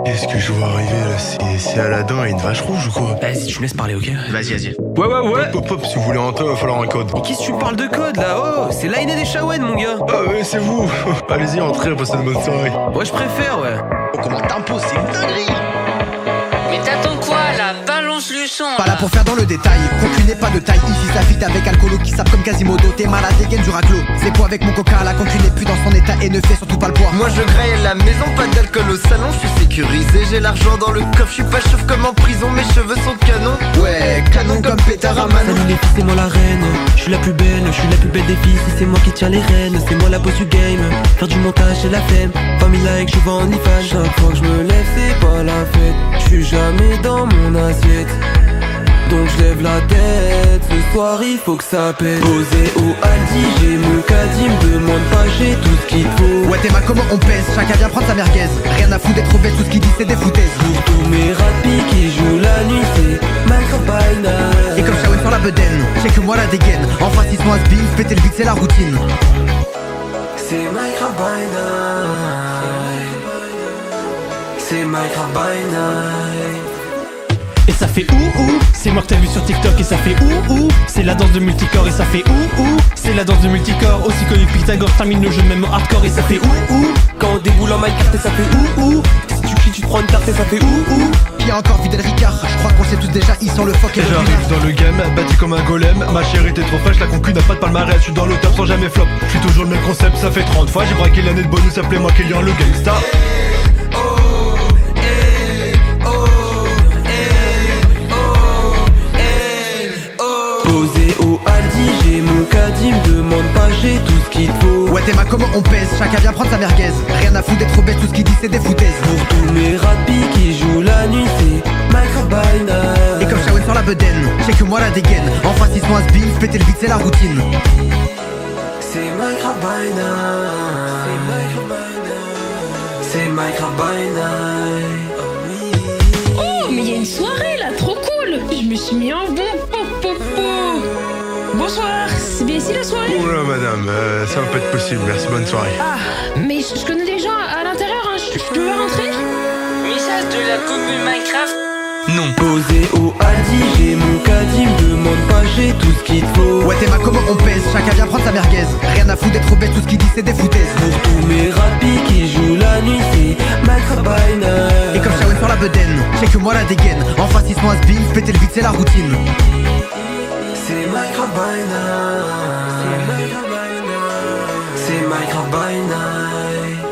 Qu'est-ce que je vois arriver là? C'est Aladdin et une vache rouge ou quoi? Vas-y, tu me laisses parler, ok? Vas-y. Ouais. Pop, si vous voulez entrer, il va falloir un code. Mais qu'est-ce que tu parles de code là? Oh, c'est Line et des Shawen, mon gars! Ah ouais, c'est vous. Allez-y, entrez, passez une bonne soirée. Ouais, je préfère, ouais. Oh, comment t'imposes, c'est une dinguerie. Mais t'attends quoi là? Balance le son. Pas là pour faire dans le détail, concu n'est pas de taille. Ici ça vite avec alcoolo qui sape comme Quasimodo. T'es malade, dégaine du raclo. C'est quoi avec mon coca, la concu n'est plus dans son état et ne fait surtout pas le poids. Moi je graille à la maison, pas d'alcool au salon, je suis sécurisé, j'ai l'argent dans le coffre, je suis pas chauve comme en prison, mes cheveux sont canon. Ouais, canon comme pétard à Manon. Salut les filles, c'est moi la reine. Je suis la plus belle des filles. Si c'est moi qui tiens les rênes, c'est moi la boss du game. Faire du montage, c'est la flemme. Famille like, je vends en IFA. Chaque fois que je me lève, c'est pas la fête. Je suis jamais dans mon assiette. Donc je lève la tête, ce soir il faut que ça pète. Posé au Aldi, j'ai mon caddie, me demande pas, j'ai tout ce qu'il faut. Ouais t'es mal comment on pèse, chacun vient prendre sa merguez. Rien à foutre d'être obèse, tout ce qu'il dit c'est des foutaises. Pour tous mes rapis qui jouent la nuit, c'est Minecraft by night. Et comme Shawen sur la bedaine, j'ai que moi la dégaine. En face ils sont un spin, péter le beat c'est la routine. C'est Minecraft by night. C'est Minecraft by night. Et ça fait ouh, c'est moi que t'as vu sur TikTok et ça fait ouh, c'est la danse de multicorps et ça fait ouh, c'est la danse de multicorps, aussi connu que Pythagore, termine le jeu même au hardcore et ça fait ouh, quand on déboule en Minecraft et ça fait ouh, si tu cries tu te prends une tarte et ça fait ouh. Qui a encore Fidel Ricard, je crois qu'on sait tous déjà, ils sont le fuck et le J'arrive dans le game, bâti comme un golem. Ma chérie t'es trop fraîche, la concu n'a pas de palmarès. Je suis dans le top sans jamais flop, je suis toujours le même concept, ça fait 30 fois. J'ai braqué l'année de bonus, appelez-moi Kélian le gangsta. Posé au Aldi, j'ai mon caddie, me demande pas, j'ai tout ce qu'il faut. Ouais t'es mal comment on pèse, chacun vient prendre sa merguez. Rien à foutre d'être obèse, tout ce qu'il dit c'est des foutaises. Pour tous mes rapis qui jouent la nuit, c'est Minecraft by night. Et comme Shawen sur la bedaine, j'ai que moi la dégaine. En face ils sont un spin, péter le beat c'est la routine. C'est Minecraft by night. C'est Minecraft by night. Oh mais il y a une soirée là, trop cool. Je me suis mis en bon. Bonsoir, c'est bien ici la soirée? Oula madame, ça va pas être possible, merci, bonne soirée. Ah, mais je connais des gens à l'intérieur, hein. Je peux rentrer? Message de la commune Minecraft. Non. Posé au Aldi, j'ai mon caddie, me demande pas, j'ai tout ce qu'il faut. Ouais t'es mal comment on pèse, chacun vient prendre sa merguez. Rien à foutre d'être obèse, tout ce qu'il dit c'est des foutaises. Pour tous mes rapis qui jouent la nuit, c'est Minecraft by night. Et comme Shawen sur la bedaine, j'ai que moi la dégaine. En face ils sont un spin, péter le beat c'est la routine. C'est Minecraft by night. C'est Minecraft by night.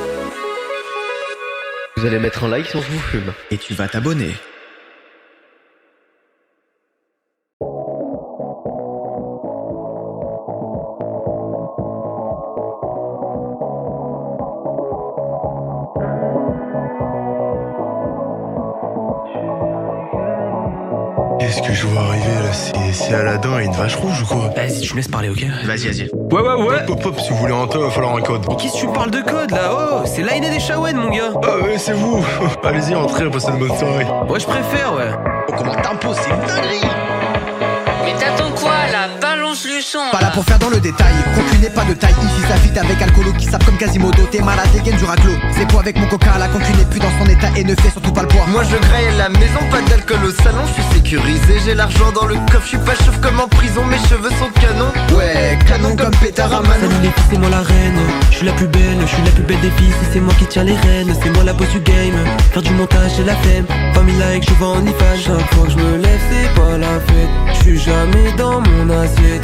Vous allez mettre un like si on vous fume. Et tu vas t'abonner. Qu'est-ce que je vois arriver là? C'est Aladdin et une vache rouge ou quoi? Vas-y, tu me laisses parler, ok? Vas-y. Ouais. Pop, si vous voulez entrer, il va falloir un code. Mais qu'est-ce que tu parles de code là? Oh, c'est Line et des Shawen, mon gars! Ah ouais, c'est vous. Allez-y, entrez, passez une bonne soirée. Ouais, je préfère, ouais. Oh, comment t'imposes, c'est une dinguerie. Mais t'attends quoi là? Balance le son. Pas là pour faire dans le détail, concu n'est pas de taille. Ici ça vite avec alcoolo qui sape comme Quasimodo. T'es malade, dégaine du raclo. C'est quoi avec mon coca, la concu n'est plus dans son état et ne fait surtout pas le poids. Moi je graille à la maison, pas d'alcool au salon, je suis sécurisé, j'ai l'argent dans le coffre, je suis pas chauve comme en prison, mes cheveux sont canon. Ouais, canon comme pétard à Manon. Salut les filles, c'est moi la reine. Je suis la plus belle des filles. Si c'est moi qui tiens les rênes, c'est moi la boss du game. Faire du montage, c'est la flemme. Famille like, je vends en IFA. Chaque fois que je me lève, c'est pas la fête. Je suis jamais dans mon assiette.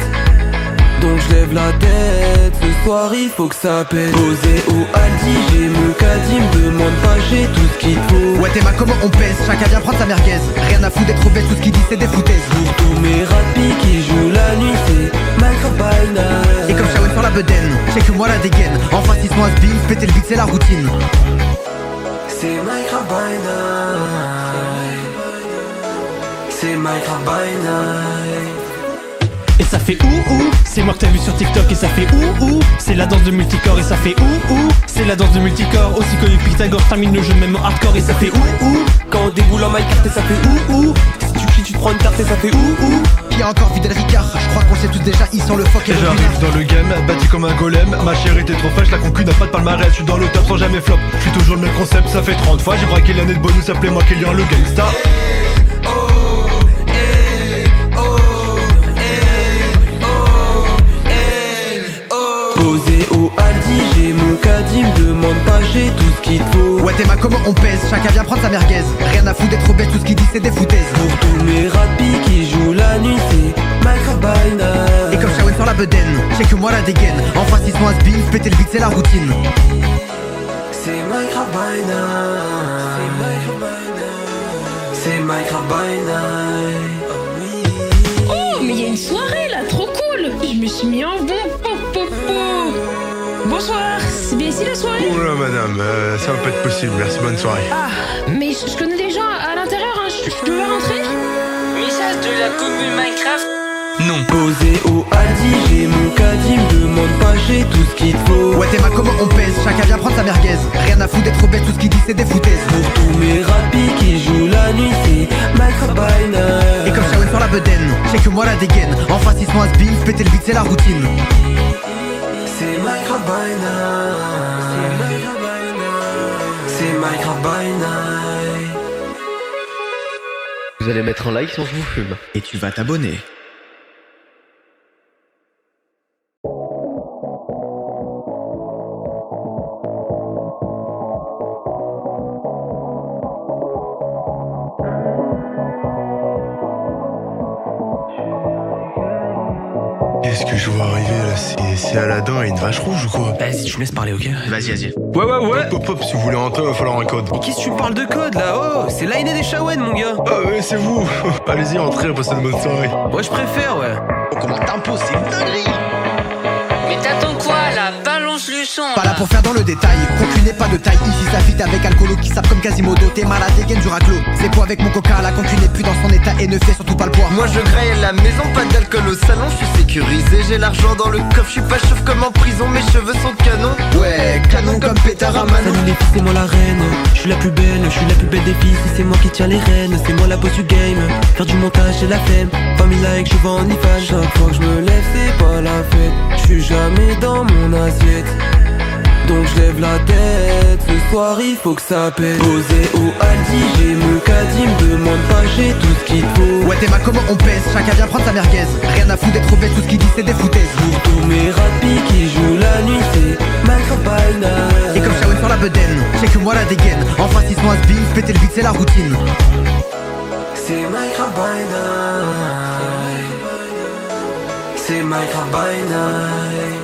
Donc je lève la tête, ce soir il faut que ça pète. Posé au Aldi, j'ai mon caddie, me demande pas, j'ai tout ce qu'il faut. Ouais t'es mal comment on pèse, chacun vient prendre sa merguez. Rien à foutre d'être obèse, tout ce qu'il dit c'est des foutaises. Pour tous mes rapis qui jouent la nuit, c'est Minecraft by night. Et comme Shawen sur la bedaine, j'ai que moi la dégaine. En face ils sont un spin, péter le beat c'est la routine. C'est Minecraft by night. C'est Minecraft by night. Et ça fait ouh, c'est moi que t'as vu sur TikTok et ça fait ouh, c'est la danse de multicorps et ça fait ouh, c'est la danse de multicorps, aussi connu que Pythagore, termine le jeu même en hardcore et ça fait ouh. Quand on déboule en my carte et ça fait ouh. Si tu cries tu te prends une tarte et ça fait ouh. Qui a encore Fidel Ricard, je crois qu'on sait tous déjà, ils sont le fuck et Et le j'arrive dans le game, bâti comme un golem. Ma chérie t'es trop fraîche, la concu n'a pas de palmarès. Je suis dans le top sans jamais flop, je suis toujours le même concept, ça fait 30 fois. J'ai braqué l'année de bonus, appelez-moi Kélian le gangsta. Posé au Aldi, j'ai mon caddie, me demande pas, j'ai tout ce qu'il faut. Ouais t'es ma comment on pèse, chacun vient prendre sa merguez. Rien à foutre d'être trop bête, tout ce qu'il dit c'est des foutaises. Pour tous mes rapis qui jouent la nuit, c'est Micro by Night. Et comme Shawen sur la bedaine, j'ai que moi la dégaine. En face ils sont un spin, péter le beat c'est la routine. C'est Micro by Night. C'est Micro by Night. Oh, mais il y a une soirée là, trop cool. Je me suis mis en bon. Bonsoir, c'est bien ici la soirée? Oula madame, ça va pas être possible, merci, bonne soirée. Ah, mais je connais des gens à l'intérieur, hein. Je peux pas rentrer? Message de la commune Minecraft. Non. Posé au Aldi, j'ai mon caddie, me demande pas, j'ai tout ce qu'il faut. Ouais t'es ma comment on pèse, chacun vient prendre sa merguez. Rien à foutre d'être trop bête, tout ce qu'il dit c'est des foutaises. Pour tous mes rapis qui jouent la nuit, c'est Micro by Night. Et comme Shawen sur la bedaine, j'ai que moi la dégaine. En face ils sont un spin, péter le beat c'est la routine. C'est Micro by Night. C'est Micro by Night. Vous allez mettre un like si on vous fume. Et tu vas t'abonner. Qu'est-ce que je vois arriver là? C'est Aladdin et une vache rouge ou quoi? Vas-y, tu me laisses parler, ok? Vas-y. Ouais. Pop pop, si vous voulez rentrer, va falloir un code. Mais qu'est-ce que tu me parles de code là? Oh, c'est l'Aïné des Shawen, mon gars. Ah ouais, c'est vous. Allez-y, entrez, passez une bonne soirée. Ouais, je préfère, ouais. Oh, comment tempo, c'est une dinguerie. Mais t'attends quoi là? Balance le son. Pas là pour faire dans le détail, concu n'est pas de taille. Ici ça fit avec alcoolo qui savent comme Quasimodo. T'es malade, dégaine du raclo. C'est quoi avec mon coca, la concu n'est plus dans son état et ne fait surtout pas le poids. Moi je graille à la maison, pas d'alcool au salon, je suis sécurisé, j'ai l'argent dans le coffre, je suis pas chauve comme en prison, mes cheveux sont canons. Ouais, canon comme pétard à Manon. Salut les filles, c'est moi la reine. Je suis la plus belle, je suis la plus belle des filles. Si c'est moi qui tiens les rênes, c'est moi la boss du game. Faire du montage, c'est la flemme. Famille like, je vends en IFA. Chaque fois que je me lève, c'est pas la fête. Je suis jamais dans mon assiette. Donc je lève la tête, ce soir il faut que ça pète. Posé au Aldi, j'ai mon caddie, me demande pas, j'ai tout ce qu'il faut. Ouais t'es ma comment on pèse, chacun vient prendre sa merguez. Rien à foutre d'être trop bête, tout ce qu'il dit c'est des foutaises. Pour tous mes rapis qui jouent la nuit, c'est Micro by Night. Et comme Shawen sur la bedaine, j'ai que moi la dégaine. En face ils sont un spin, péter le beat c'est la routine. C'est Micro by Night. C'est Micro by Night.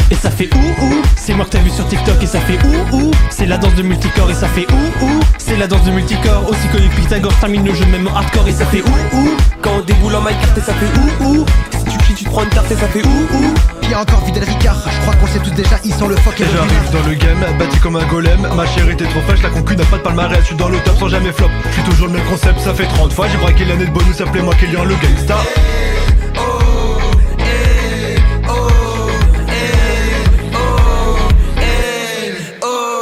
Et ça fait ouh, c'est moi que t'as vu sur TikTok et ça fait ouh, c'est la danse de multicorps et ça fait ouh, c'est la danse de multicorps, aussi connu que Pythagore, termine le jeu même en hardcore et ça fait ouh. Quand on déboule en my carte et ça fait ouh. Si tu cries tu te prends une tarte et ça fait ouh. Qui a encore Fidel Ricard, je crois qu'on sait tous déjà, ils sont le fuck et Et le j'arrive dans le game, bâti comme un golem. Ma chérie t'es trop fraîche, la concu n'a pas de palmarès. Je suis dans le top sans jamais flop, je suis toujours le même concept, ça fait 30 fois. J'ai braqué l'année de bonus, appelez-moi Kélian le gangsta.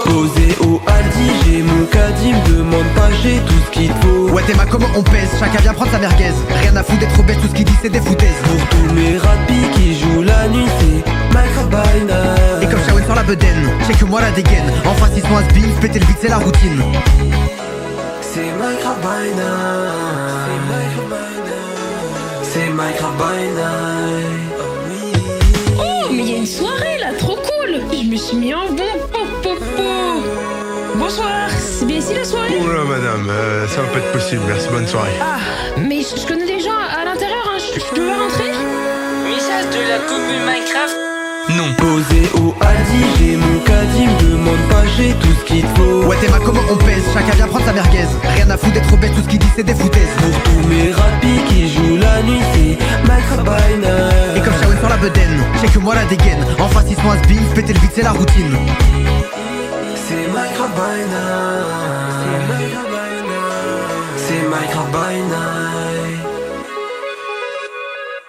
Posé au Aldi, j'ai mon caddie, me demande pas, j'ai tout ce qu'il faut. Ouais t'es ma comment on pèse, chacun vient prendre sa merguez. Rien à foutre d'être trop bête, tout ce qu'il dit c'est des foutaises. Pour tous mes rapis qui jouent la nuit, c'est Micro by Night. Et comme Shawen sur la bedaine, j'ai que moi la dégaine. En face ils sont un spin, péter le beat c'est la routine. C'est Micro by Night. C'est Micro by Night. Oh, mais il y a une soirée là, trop cool. Je me suis mis en bon. Bonsoir, c'est bien ici la soirée? Oula madame, ça va pas être possible, merci, bonne soirée. Ah, mais je connais des gens à l'intérieur, hein. Je peux pas rentrer? Message de la commune Minecraft. Non. Posé au Aldi, j'ai mon caddie, me demande pas, j'ai tout ce qu'il faut. Ouais t'es ma comment on pèse, chacun vient prendre sa merguez. Rien à foutre d'être trop bête, tout ce qu'il dit c'est des foutaises. Pour tous mes rapis qui jouent la nuit, c'est Micro by Night. Et comme Shawen sur la bedaine, j'ai que moi la dégaine. En face ils sont un spin, péter le beat c'est la routine. C'est Micro by Night. C'est Micro by Night.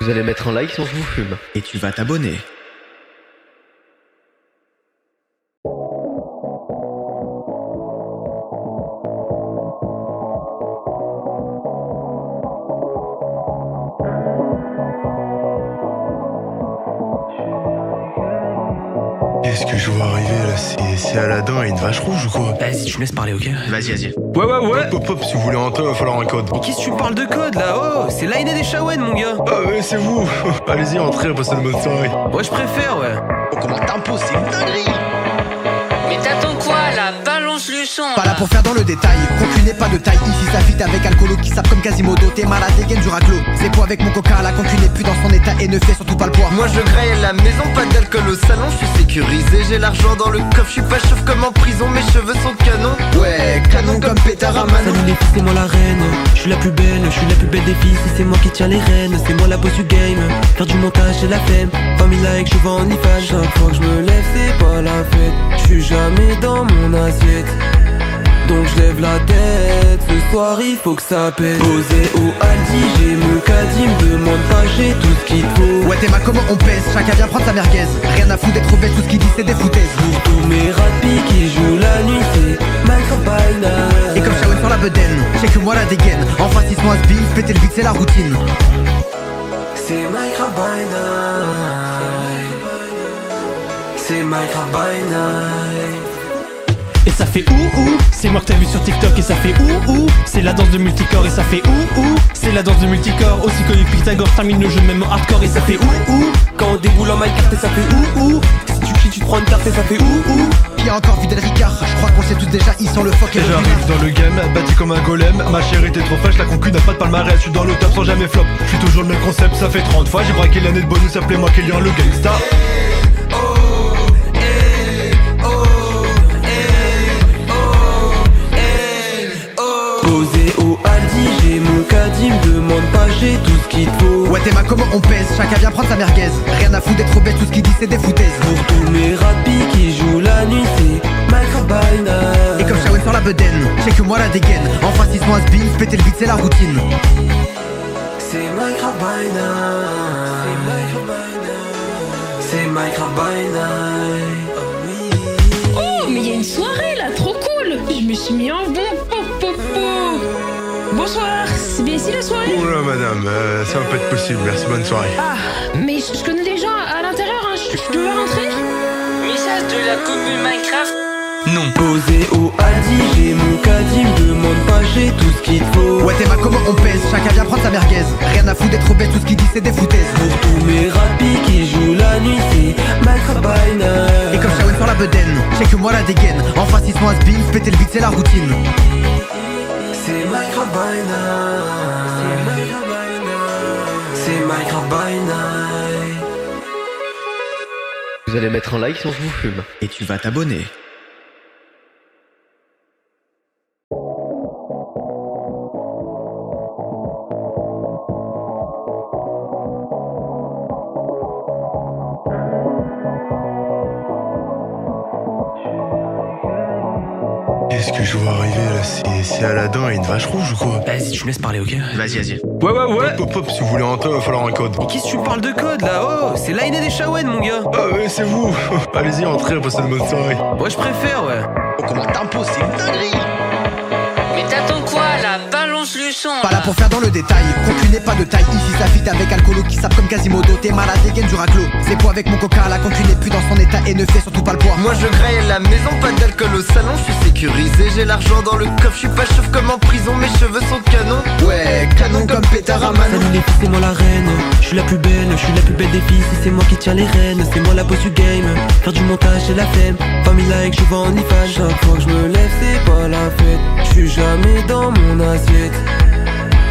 Vous allez mettre un like si on vous fume. Et tu vas t'abonner. Qu'est-ce que je vois arriver là? C'est Aladdin et une vache rouge ou quoi? Vas-y, tu me laisses parler, ok? Vas-y. Ouais. Hop, hop, si vous voulez entrer, il va falloir un code. Mais qu'est-ce que tu me parles de code là? Oh, c'est l'Aïné des Shawen, mon gars. Ah ouais, c'est vous. Allez-y, entrez, passez une bonne soirée. Ouais, je préfère, ouais. Oh, comment t'imposes, c'est une dinguerie. Mais t'attends quoi là? Balance le son. Pas là pour faire dans le détail, concu n'est pas de taille. Ici ça fit avec alcoolo qui sape comme Quasimodo. T'es malade, dégaine du raclo. C'est quoi avec mon coca, la concu n'est plus dans son état et ne fait surtout pas le poids. Moi je graille à la maison, pas d'alcool au salon, je suis sécurisé, j'ai l'argent dans le coffre, je suis pas chauve comme en prison, mes cheveux sont canons. Ouais, canon comme pétard à Manon. Salut les filles, c'est moi la reine. Je suis la plus belle des filles. Si c'est moi qui tiens les rênes, c'est moi la boss du game. Faire du montage, c'est la flemme. Famille like, je vends en IFA. Chaque fois que je me lève, c'est pas la fête. Je suis jamais dans mon assiette. Donc je lève la tête, ce soir il faut que ça pète. Posé au Aldi, j'ai mon caddie, me demande pas, j'ai tout ce qu'il faut. Ouais t'es ma comment on pèse, chacun vient prendre sa merguez. Rien à foutre d'être obèse, tout ce qu'il dit c'est des foutaises. Pour tous mes rapis qui jouent la nuit, c'est Minecraft by Night. Et comme Shawen sur la bedaine, j'ai que moi la dégaine. En face ils sont à spin, péter le beat c'est la routine. C'est Minecraft by Night. C'est Minecraft by Night. Et ça fait ouh, c'est moi que t'as vu sur TikTok et ça fait ouh, c'est la danse de multicorps et ça fait ouh, c'est la danse de multicorps, aussi connu que Pythagore, termine le jeu même en hardcore et ça fait ouh, quand on déboule en Minecraft et ça fait ouh, si tu kills tu te prends une carte et ça fait ouh. Qui a encore Fidel Ricard, je crois qu'on sait tous déjà, ils sont le fuck et Et le j'arrive dans le game, bâti comme un golem. Ma chérie t'es trop fraîche, la concu n'a pas de palmarès. Je suis dans le top sans jamais flop. Je suis toujours le même concept, ça fait 30 fois. J'ai braqué l'année de bonus, appelez-moi Kélian le gangsta. Posé au Aldi, j'ai mon caddie, me demande pas, j'ai tout ce qu'il faut. Ouais t'es ma comment on pèse, chacun vient prendre sa merguez. Rien à foutre d'être obèse, tout ce qu'il dit c'est des foutaises. Pour tous mes rapis qui jouent la nuit, c'est Minecraft by Night. Et comme Shawen sur la bedaine, j'ai que moi la dégaine. En face ils sont à spin, péter le beat c'est la routine. C'est Minecraft by Night. C'est Minecraft by Night. Oh, mais il y a une soirée là, trop cool. Je me suis mis en bon. Bonsoir, c'est bien ici la soirée? Oula madame, ça va pas être possible, merci, bonne soirée. Ah, mais je connais des gens à l'intérieur, hein. Je peux rentrer? Message de la commune Minecraft. Non. Posé au Aldi, j'ai mon caddie, me demande pas, j'ai tout ce qu'il faut. Ouais t'es ma comment on pèse, chacun vient prendre sa merguez. Rien à foutre d'être obèse, tout ce qu'il dit c'est des foutaises. Pour tous mes rapis qui jouent la nuit, c'est Minecraft by Night. Et comme Shawen sur la bedaine, j'ai que moi la dégaine. En face ils sont à spin, péter le beat c'est la routine. C'est Minecraft by Night. C'est Minecraft by Night. Vous allez mettre un like si on vous fume. Et tu vas t'abonner. Qu'est-ce que je vois arriver là? C'est Aladdin et une vache rouge ou quoi? Vas-y, tu me laisses parler, ok? Vas-y. Ouais. Hop, hop, hop, si vous voulez entrer, il va falloir un code. Mais qu'est-ce que tu me parles de code là? Oh, c'est l'Aïné des Shawen, mon gars. Ah ouais, c'est vous. Allez-y, entrez, passez une bonne soirée. Ouais, je préfère, ouais. Oh, comment t'imposes, c'est une dinguerie. Mais t'attends quoi là? Balance le son. Pas là pour faire dans le détail, concu n'est pas de taille. Ici ça fit avec alcoolo qui sape comme Quasimodo. T'es malade, dégaine du raclo. C'est quoi avec mon coca, la concu n'est plus dans son état et ne fait surtout pas le poids. Moi je graille à la maison, pas d'alcool au salon, je suis sécurisé, j'ai l'argent dans le coffre, je suis pas chauve comme en prison, mes cheveux sont canons. Ouais, canon comme pétard à Manon. Salut les filles, c'est moi la reine. Je suis la plus belle des filles. Si c'est moi qui tiens les rênes, c'est moi la boss du game. Faire du montage, c'est la flemme. Famille like, je vends en IFA. Chaque fois que je me lève, c'est pas la fête. Je suis jamais dans mon assiette.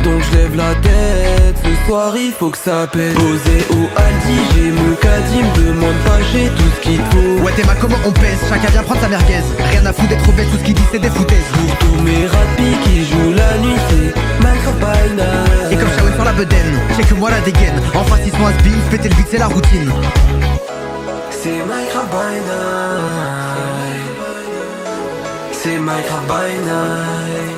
Donc je lève la tête, ce soir il faut que ça pète. Posé au Aldi, j'ai mon caddie, me demande pas, j'ai tout ce qu'il faut. Ouais t'es ma comment on pèse, chacun vient prendre sa merguez. Rien à foutre d'être obèse, tout ce qu'il dit c'est des foutaises. Pour tous mes rapis qui jouent la nuit, c'est Minecraft by Night. Et comme Shawen sur la bedaine, j'ai que moi la dégaine. En face ils sont à spin, péter le beat c'est la routine. C'est Minecraft by Night. C'est Minecraft by Night.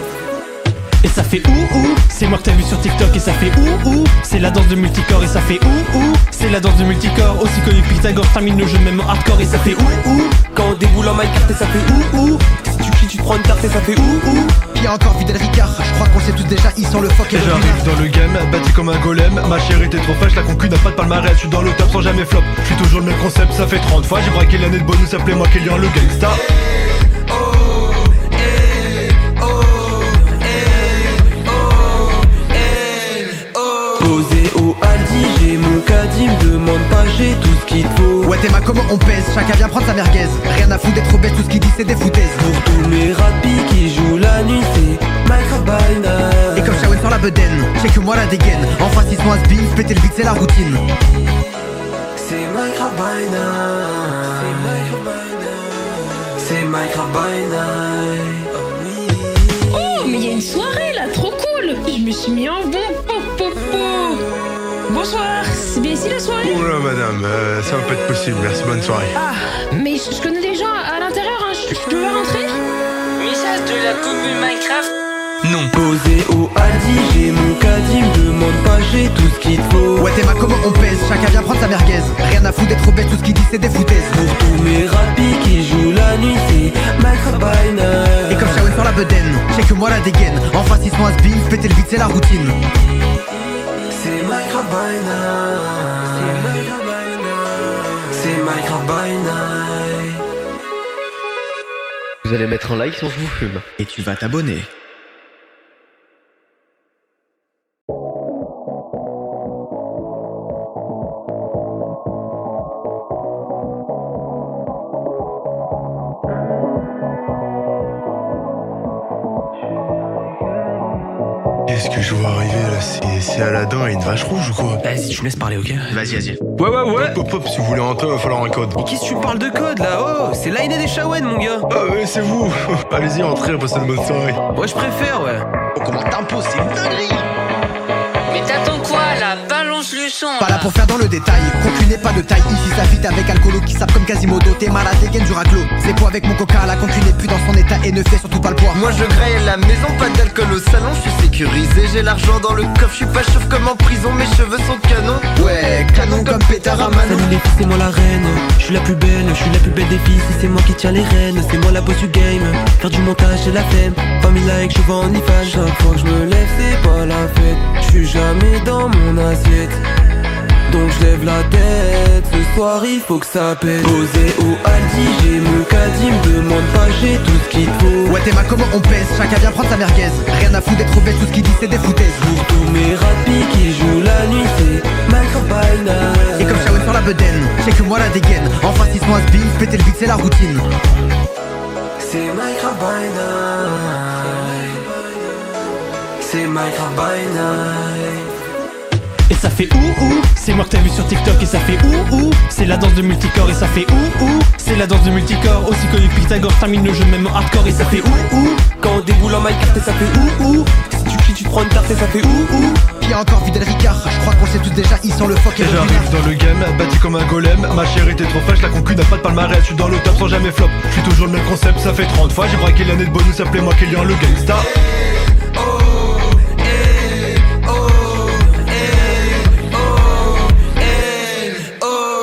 ça fait ouh, c'est moi que t'as vu sur TikTok et ça fait ouh, c'est la danse de multicorps et ça fait ouh, c'est la danse de multicorps, aussi connu que Pythagore, termine le jeu même en hardcore et ça fait ouh. Quand on déboule en Minecraft et ça fait ouh. Si tu cries tu te prends une tarte et ça fait ouh. Puis encore Fidel Ricard, je crois qu'on sait tous déjà, ils sont le fuck et Et le j'arrive dans le game, bâti comme un golem. Ma chérie t'es trop fraîche, la concu n'a pas de palmarès. Je suis dans le top sans jamais flop. Je suis toujours le même concept, ça fait 30 fois. J'ai braqué l'année de bonus, appelez-moi Kélian le gangsta. Posé au Aldi, j'ai mon caddie, me demande pas, j'ai tout ce qu'il faut. Ouais t'es ma comment on pèse, chacun vient prendre sa merguez. Rien à foutre d'être trop bête, tout ce qu'il dit c'est des foutaises. Pour tous mes rapis qui jouent la nuit, c'est Minecraft by night. Et comme Shawen sur la bedaine, j'ai que moi la dégaine. En face ils sont un spin, péter le beat c'est la routine. C'est Minecraft by night. C'est Minecraft by night. Oh, mais il y a une soirée là, trop cool. Je me suis mis en bon. Bonsoir, c'est bien ici la soirée? Oula madame, ça va pas être possible, merci, bonne soirée. Ah, mais je connais des gens à l'intérieur, hein. Je peux pas rentrer? Message de la commune Minecraft. Non. Posé au Aldi, j'ai mon caddie, me demande pas, j'ai tout ce qu'il faut. Ouais t'es ma comment on pèse, chacun vient prendre sa merguez. Rien à foutre d'être trop bête, tout ce qu'il dit c'est des foutaises. Pour tous mes rapis qui jouent la nuit, c'est Minecraft by night. Et comme Shawen sur la bedaine, j'ai que moi la dégaine. En face ils sont un spin, péter le beat c'est la routine. C'est Minecraft by night. C'est Minecraft by night. Vous allez mettre un like si on vous fume. Et tu vas t'abonner. Qu'est-ce que je vois arriver là? C'est Aladdin et une vache rouge ou quoi? Vas-y, tu me laisses parler, ok? Vas-y. Ouais. Pop, pop, si vous voulez rentrer, va falloir un code. Mais qu'est-ce que tu me parles de code là? Oh, c'est l'Aïné des Shawen, mon gars. Ah ouais, c'est vous. Allez-y, entrez, passez une bonne soirée. Ouais, je préfère, ouais. Oh, comment tempo, c'est une dinguerie. Mais t'attends quoi là? Balance le son. Pas là pour faire dans le détail, concu n'est pas de taille. Ici ça vite avec alcoolo qui sape comme Quasimodo. T'es malade, dégaine du raclo. C'est quoi avec mon coca, la concu n'est plus dans son état et ne fait surtout pas le poids. Moi je graille la maison, pas d'alcool au salon, je suis sécurisé, j'ai l'argent dans le coffre, je suis pas chauve comme en prison, mes cheveux sont canons. Ouais, canon comme pétard à Manon. Salut les filles, c'est moi la reine. Je suis la plus belle des filles. Si c'est moi qui tiens les rênes, c'est moi la boss du game. Faire du montage, c'est la flemme. Famille like, je vends en IFA. Chaque fois que je me lève, c'est pas la fête. Je suis jamais dans mon assiette. Donc je lève la tête, ce soir il faut que ça pète. Posé au Aldi, j'ai mon caddie, me demande pas, j'ai tout ce qu'il faut. Ouais t'es ma comment on pèse, chacun vient prendre sa merguez. Rien à foutre d'être trop bête, tout ce qu'il dit c'est des foutaises. Pour tous mes rapis qui jouent la nuit, c'est Minecraft by night. Et comme Shawen sur la bedaine, j'ai que moi la dégaine. En face ils sont un spin, péter le beat c'est la routine. C'est Minecraft by night. C'est Minecraft by night. Et ça fait ouh, c'est moi que t'as vu sur TikTok et ça fait ouh, c'est la danse de multicorps et ça fait ouh, c'est la danse de multicorps, aussi connu que Pythagore, termine le jeu même en hardcore et ça fait ouh. Quand on déboule en Minecraft et ça fait ouh. Si tu cries tu te prends une tarte et ça fait ouh. Puis encore Fidel Ricard, je crois qu'on sait tous déjà, ils sont le fuck et Et le j'arrive dans le game, bâti comme un golem. Ma chérie t'es trop fraîche, la concu n'a pas de palmarès. Je suis dans le top sans jamais flop. Je suis toujours le même concept, ça fait 30 fois. J'ai braqué l'année de bonus, appelez-moi Kélian le gangsta.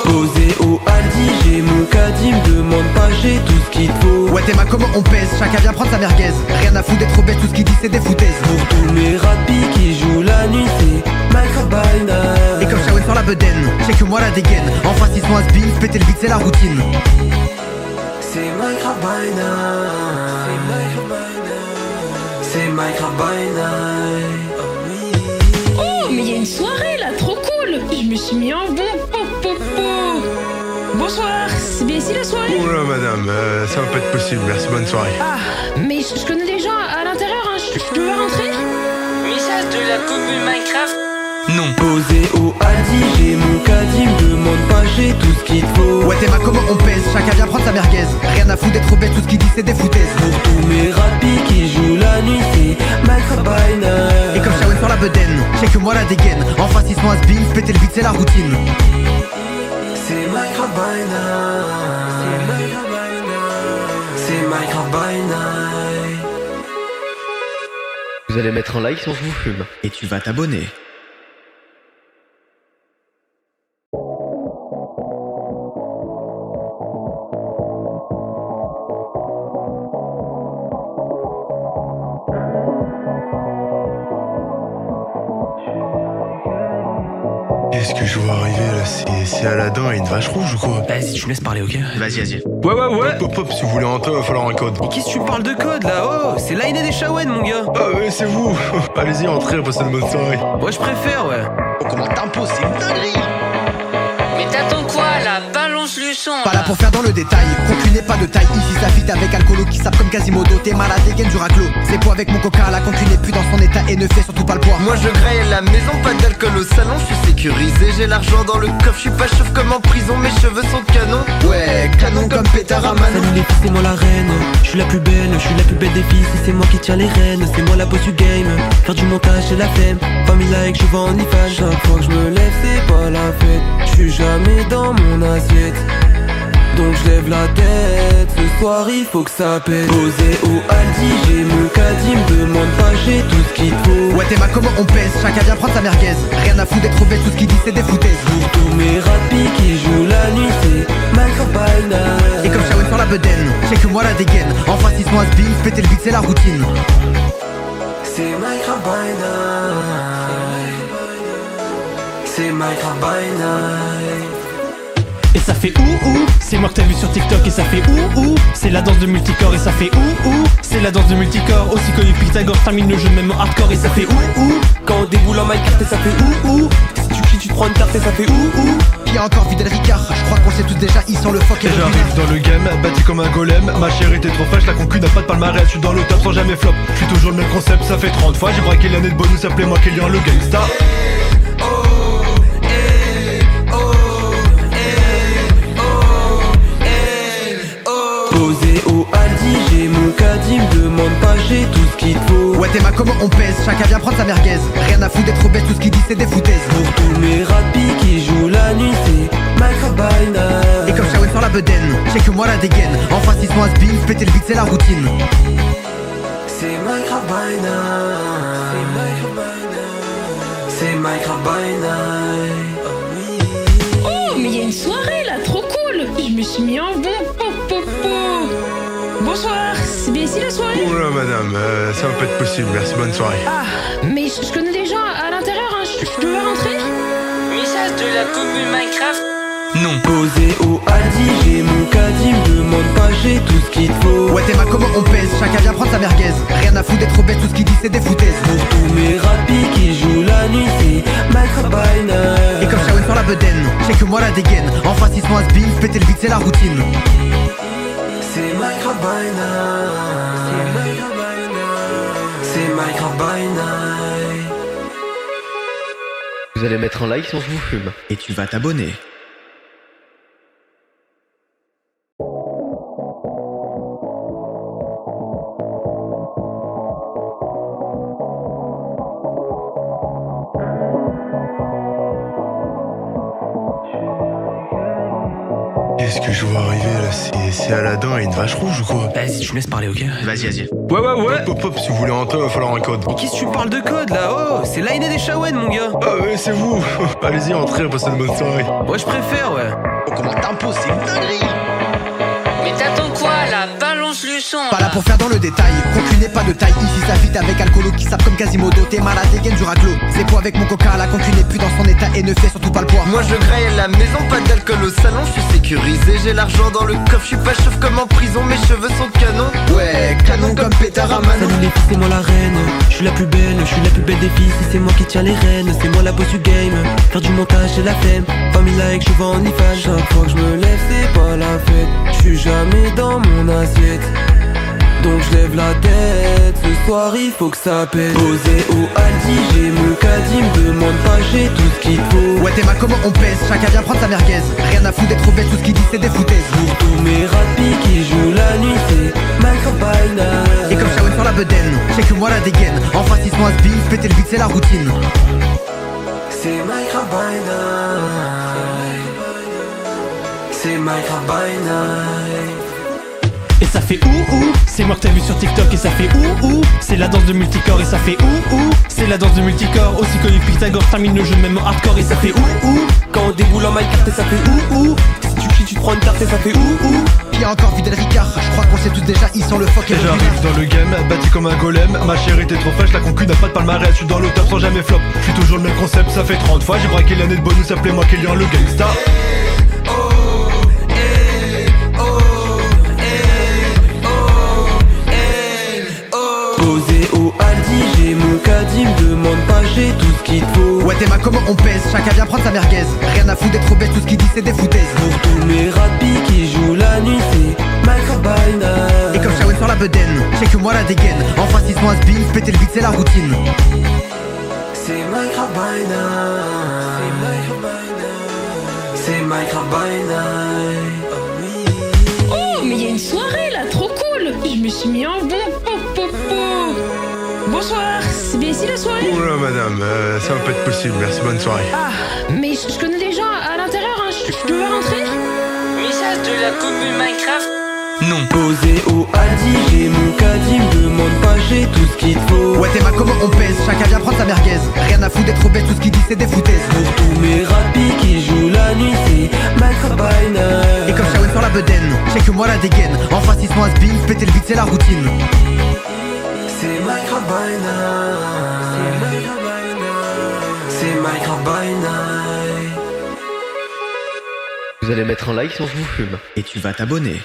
Posé au Aldi, j'ai mon caddie, me demande pas, j'ai tout ce qu'il faut. Ouais t'es ma comment on pèse, chacun vient prendre sa merguez. Rien à foutre d'être trop bête, tout ce qu'il dit c'est des foutaises. Pour tous mes rapis qui jouent la nuit, c'est Minecraft by night. Et comme Shawen sur la bedaine, j'ai que moi la dégaine. En face ils sont un spin, péter le beat c'est la routine. C'est Minecraft by night. C'est Minecraft by night. Oh, mais il y a une soirée là, trop cool. Je me suis mis en bon. Bonsoir, c'est bien ici la soirée? Oula madame, ça va pas être possible, merci, bonne soirée. Ah, mais je connais des gens à l'intérieur, hein. Je peux pas rentrer? Message de la commune Minecraft. Non. Posé au Aldi, j'ai mon caddie, me demande pas, j'ai tout ce qu'il faut. Ouais t'es ma comment on pèse, chacun vient prendre sa merguez. Rien à foutre d'être trop bête, tout ce qu'il dit c'est des foutaises. Pour tous mes rapis qui jouent la nuit, c'est Minecraft by night. Et comme Shawen sur la bedaine, j'ai que moi la dégaine. En face ils sont un spin, péter le beat c'est la routine. C'est Minecraft by night. C'est Minecraft by night. Vous allez mettre un like si on vous fume. Et tu vas t'abonner. Qu'est-ce que je vois arriver là? C'est Aladdin et une vache rouge ou quoi? Vas-y, tu me laisses parler, ok? Vas-y. Ouais. Hop, hop, si vous voulez entrer, il va falloir un code. Mais qu'est-ce que tu me parles de code là? Oh, c'est l'Aïné des Shawen, mon gars. Ah ouais, c'est vous. Allez-y, entrez, passez une bonne soirée. Ouais, je préfère, ouais. Oh, comment t'imposes, c'est une dinguerie. Mais t'attends quoi là? Balance le son. Pas là pour faire dans le détail, concu n'est pas de taille. Ici ça fit avec alcoolo qui sape comme Quasimodo. T'es malade, dégaine du raclo. C'est poids avec mon coca, la concu n'est plus dans son état et ne fait surtout pas le poids. Moi je graille à la maison, pas d'alcool au salon, je suis sécurisé, j'ai l'argent dans le coffre, je suis pas chauve comme en prison, mes cheveux sont canons. Ouais, canon comme pétard à Manon. Salut les filles, c'est moi la reine. Je suis la plus belle des filles. Si c'est moi qui tiens les rênes, c'est moi la boss du game. Faire du montage, c'est la flemme. Famille like, je vends en IFA. Chaque fois que je me lève, c'est pas la fête. Je suis jamais dans mon assiette. Donc je lève la tête, ce soir il faut que ça pète. Posé au Aldi, j'ai mon caddie, me demande pas, j'ai tout ce qu'il faut. Ouais t'es ma comment on pèse, chacun vient prendre sa merguez. Rien à foutre d'être bête, tout ce qu'il dit c'est des foutaises. Pour tous mes rapis qui jouent la nuit, c'est Minecraft by night. Et comme Shawen sur la bedaine, c'est que moi la dégaine. En face ils sont has been, péter le beat c'est la routine. C'est Minecraft by night. C'est Minecraft by night. Et ça fait ouh, c'est moi que t'as vu sur TikTok et ça fait ouh, c'est la danse de multicorps et ça fait ouh, c'est la danse de multicorps, aussi connu que Pythagore, termine le jeu même en hardcore et ça fait ouh, quand on déboule en Minecraft et ça fait ouh, si tu kills tu te prends une tarte et ça fait ouh. Qui a encore Fidel Ricard, je crois qu'on sait tous déjà, ils sont le fuck et le J'arrive dans le game, bâti comme un golem. Ma chérie t'es trop fraîche, la concu n'a pas de palmarès. Je suis dans le top sans jamais flop, je suis toujours le même concept, ça fait 30 fois. J'ai braqué l'année de bonus, appelez-moi Kélian le gangsta. Posé au Aldi, j'ai mon caddie, me demande pas, j'ai tout ce qu'il faut. Ouais t'es ma comment on pèse, chacun vient prendre sa merguez. Rien à foutre d'être bête, tout ce qu'il dit c'est des foutaises. Pour tous mes rapis qui jouent la nuit, c'est Minecraft by night. Et comme Shawen sur la bedaine, c'est que moi la dégaine. En face ils sont has been, péter le beat c'est la routine. C'est Minecraft by night. C'est Minecraft by night. Oh, mais il y a une soirée là, trop cool. Je me suis mis en bon. Bonsoir, c'est bien ici la soirée? Oula madame, ça va pas être possible, merci, bonne soirée. Ah, mais je connais des gens à l'intérieur, hein. Je peux rentrer? Message de la commune Minecraft. Non. Posé au Aldi, j'ai mon caddie, me demande pas, j'ai tout ce qu'il faut. Ouais t'es ma comment on pèse, chacun vient prendre sa merguez. Rien à foutre d'être bête, tout ce qu'il dit c'est des foutaises. Pour tous mes rapis qui jouent la nuit, c'est Minecraft by night. Et comme Shawen sur la bedaine, c'est que moi la dégaine. En face ils sont has been, péter le beat c'est la routine. C'est Minecraft by night. C'est Minecraft by night. Vous allez mettre un like si on vous fume. Et tu vas t'abonner. Qu'est-ce que je vois arriver là? C'est Aladdin et une vache rouge ou quoi? Vas-y, tu me laisses parler, ok? Vas-y. Ouais. Hop, hop, hop, si vous voulez entrer, il va falloir un code. Mais qu'est-ce que tu me parles de code là? Oh, c'est l'Aïné des Shawen, mon gars. Ah ouais, c'est vous. Allez-y, entrez, passez une bonne soirée. Ouais, je préfère, ouais. Oh, comment t'imposes, c'est une dinguerie. Mais t'attends quoi là? Balance le son. Pas là pour faire dans le détail, concu n'est pas de taille. Ici ça fit avec alcoolo qui sape comme Quasimodo. T'es malade, dégaine du raclo. C'est poids avec mon coca, la concu n'est plus dans son état et ne fait surtout pas le poids. Moi je graille à la maison, pas d'alcool au salon, je suis sécurisé, j'ai l'argent dans le coffre, je suis pas chauve comme en prison, mes cheveux sont canons. Ouais, canon comme pétard à Manon. Salut les filles, c'est moi la reine. Je suis la plus belle des filles. Si c'est moi qui tiens les rênes, c'est moi la boss du game. Faire du montage, c'est la flemme. Famille like, je vends en IFA. Chaque fois que je me lève, c'est pas la fête. Je suis jamais dans mon assiette. Donc je lève la tête, ce soir il faut que ça pète. Posé au Aldi, j'ai mon caddie, me demande pas, j'ai tout ce qu'il faut. Ouais t'es ma comment on pèse, chacun vient prendre sa merguez. Rien à foutre d'être bête, tout ce qu'il dit c'est des foutaises. Pour tous mes rapis qui jouent la nuit, c'est Minecraft by night. Et comme Shawen sur la bedaine, c'est que moi la dégaine. En face ils sont has been, péter le beat c'est la routine. C'est Minecraft by night. C'est Minecraft by night. Et ça fait ouh, c'est moi que t'as vu sur TikTok et ça fait ouh, c'est la danse de multicorps et ça fait ouh, c'est la danse de multicorps, aussi connu que Pythagore, termine le jeu même en hardcore et ça fait ouh. Quand on déboule en Minecraft et ça fait ouh. Si tu cries tu te prends une tarte et ça fait ouh. Qui a encore Fidel Ricard, je crois qu'on sait tous déjà, ils sont le fuck et Et le j'arrive dans le game, bâti comme un golem. Ma chérie t'es trop fraîche, la concu n'a pas de palmarès. Je suis dans le top sans jamais flop. Je suis toujours le même concept, ça fait 30 fois. J'ai braqué l'année de bonus, appelez-moi Kélian le gangsta. Posé au Aldi, j'ai mon caddie, me demande pas, j'ai tout ce qu'il faut. Ouais t'es ma comment on pèse, chacun vient prendre sa merguez. Rien à foutre d'être trop bête, tout ce qu'il dit c'est des foutaises. Pour tous mes rapis qui jouent la nuit, c'est Minecraft by night. Et comme Shawen sur la bedaine, c'est que moi la dégaine. En face ils sont un spin, péter le beat c'est la routine. C'est Minecraft by night. C'est Minecraft by night. Oh, mais il y a une soirée là, trop cool. Je me suis mis en bon popopo. Bonsoir, c'est bien ici la soirée? Oula madame, ça va pas être possible, merci, bonne soirée. Ah, mais je connais des gens à l'intérieur, hein. Je peux pas rentrer? Message de la commune Minecraft. Non. Posé au Aldi, j'ai mon caddie, me demande pas, j'ai tout ce qu'il faut. Ouais t'es ma comment on pèse, chacun vient prendre sa merguez. Rien à foutre d'être trop bête, tout ce qu'il dit c'est des foutaises. Pour tous mes rapis qui jouent la nuit, c'est Minecraft by night. Et comme Shawen sur la bedaine, c'est que moi la dégaine. En face ils sont un spin, péter le beat c'est la routine. C'est Minecraft by night. C'est Minecraft by night. Vous allez mettre un like si on vous fume. Et tu vas t'abonner.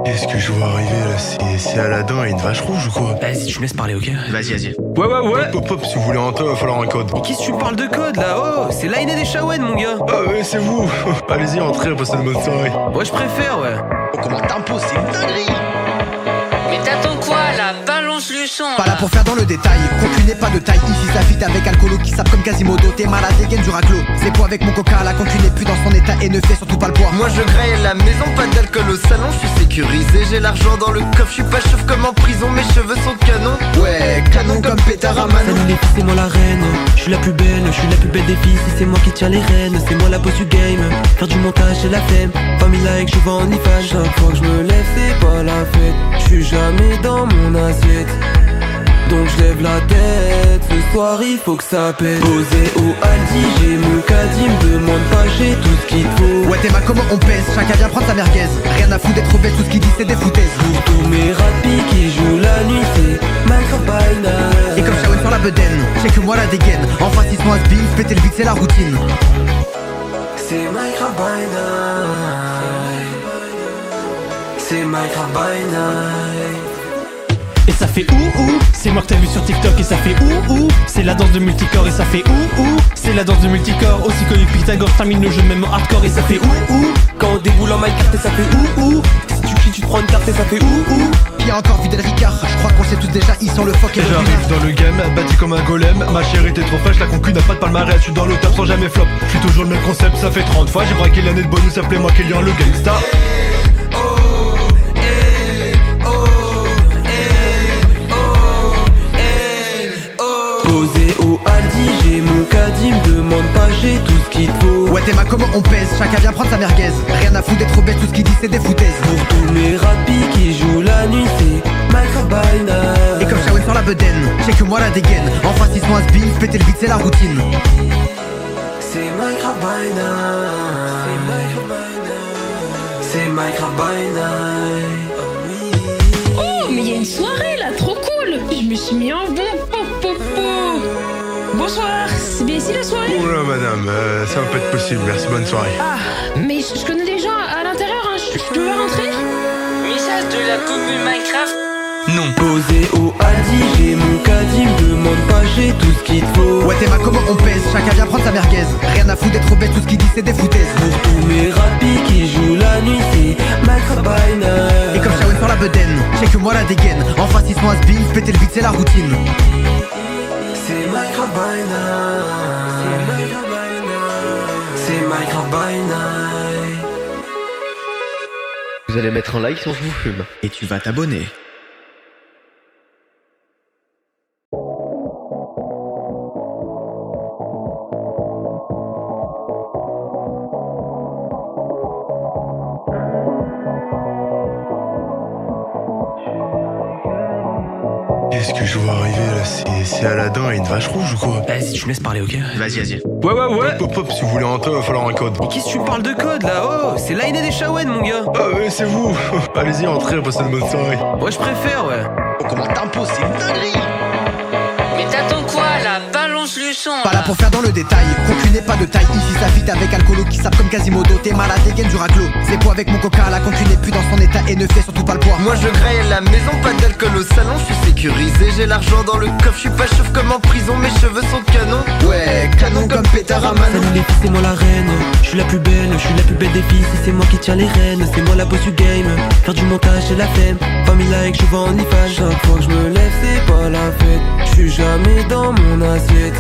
Qu'est-ce que je vois arriver là? C'est Aladdin et une vache rouge ou quoi? Vas-y, tu me laisses parler, ok? Vas-y. Ouais. Hop hop, si vous voulez rentrer, va falloir un code. Mais qu'est-ce que tu me parles de code là? Oh, c'est l'Aïné des Shawen, mon gars. Ah ouais, c'est vous. Allez-y, rentrez, passez une bonne soirée. Ouais, je préfère, ouais. Oh, comment t'imposes, c'est une dinguerie. Mais t'attends quoi là? Balance le son. Pas là pour faire dans le détail, concu n'est pas de taille. Ici ça fit avec alcoolo qui sape comme Quasimodo. T'es malade, dégaine du raclo. C'est quoi avec mon coca, la concu n'est plus dans son état et ne fait surtout pas le poids. Moi je graille à la maison, pas d'alcool au salon, je suis sécurisé, j'ai l'argent dans le coffre, je suis pas chauve comme en prison, mes cheveux sont canons. Ouais, canon comme pétard à Manon. Salut les filles, c'est moi la reine. Je suis la plus belle des filles. Si c'est moi qui tiens les rênes, c'est moi la boss du game. Faire du montage, c'est la flemme. Family like, je vends en IFA. Chaque fois que je me lève, c'est pas la fête. Je suis jamais dans mon assiette. Donc je lève la tête, ce soir il faut que ça pète. Posé au Aldi, j'ai mon caddie, me demande pas, j'ai tout ce qu'il faut. Ouais t'es ma comment on pèse, chacun vient prendre sa merguez. Rien à foutre d'être trop bête, tout ce qu'il dit c'est des foutaises. Pour tous mes rapis qui jouent la nuit, c'est Minecraft by night. Et comme Shawen sur la bedaine, c'est que moi la dégaine. En face ils sont un spin, péter le beat c'est la routine. C'est Minecraft by night. C'est Minecraft by night. Et ça fait ouh, c'est moi que t'as vu sur TikTok et ça fait ouh, c'est la danse de multicorps et ça fait ouh, c'est la danse de multicorps, aussi connu que Pythagore, termine le jeu même en hardcore et ça fait ouh. Quand on déboule en Minecraft et ça fait ouh. Si tu cries tu te prends une tarte et ça fait ouh. Qui a encore Fidel Ricard, je crois qu'on sait tous déjà, ils sont le fuck et Et le j'arrive dans le game, bâti comme un golem. Ma chérie t'es trop fraîche, la concu n'a pas de palmarès. Je suis dans le top sans jamais flop. Je suis toujours le même concept, ça fait 30 fois. J'ai braqué l'année de bonus, appelez-moi Kélian le gangsta. Posé au Aldi, j'ai mon caddie, me demande pas, j'ai tout ce qu'il faut. Ouais t'es ma comment on pèse, chacun vient prendre sa merguez. Rien à foutre d'être trop bête, tout ce qu'il dit c'est des foutaises. Pour tous mes rapis qui jouent la nuit, c'est Minecraft by night. Et comme Shawen sur la bedaine, c'est que moi la dégaine. En face ils sont un spin, péter le beat c'est la routine. C'est Minecraft by night. C'est Minecraft by night. Oh, mais il y a une soirée là, trop cool. Je me suis mis en bon popopo. Bonsoir, c'est bien ici la soirée? Oula madame, ça va pas être possible, merci, bonne soirée. Ah, mais je connais des gens à l'intérieur, hein. Je peux pas rentrer? Message de la commune Minecraft. Non. Posé au Aldi, j'ai mon caddie, me demande pas, j'ai tout ce qu'il faut. Ouais t'es ma comment on pèse, chacun vient prendre sa merguez. Rien à foutre d'être trop bête, tout ce qu'il dit c'est des foutaises. Pour tous mes rapis qui jouent la nuit, c'est Minecraft by night. Et comme Shawen sur la bedaine, c'est que moi la dégaine. En face ils sont un spin, péter le beat c'est la routine. C'est Minecraft by night. C'est Minecraft by night. Vous allez mettre un like si on vous fume. Et tu vas t'abonner. Qu'est-ce que je vois arriver là? C'est Aladdin et une vache rouge ou quoi? Vas-y, tu me laisses parler, ok? Vas-y. Ouais. Hop, hop, si vous voulez entrer, il va falloir un code. Mais qu'est-ce que tu me parles de code là? Oh, c'est l'Aïné des Shawen, mon gars. Ah ouais, c'est vous. Allez-y, entrez, passez une bonne soirée. Ouais, je préfère, ouais. Oh, comment t'imposes, c'est une dinguerie. Mais t'attends quoi là? Balance le son. Pas là pour faire dans le détail, concu n'est pas de taille. Ici ça fit avec alcoolo qui sape comme Quasimodo. T'es malade, dégaine du raclo. C'est poids avec mon coca, la concu n'est plus dans son état et ne fait surtout pas le poids. Moi je graille à la maison, pas d'alcool au salon, je suis sécurisé, j'ai l'argent dans le coffre, je suis pas chauve comme en prison, mes cheveux sont canons. Ouais, canon comme pétard à Manon. Salut les filles, c'est moi la reine. Je suis la plus belle des filles. Si c'est moi qui tiens les rênes, c'est moi la boss du game. Faire du montage, c'est la flemme. Famille like, je vends en IFA. Chaque fois que je me lève, c'est pas la fête. Je suis jamais dans mon assiette.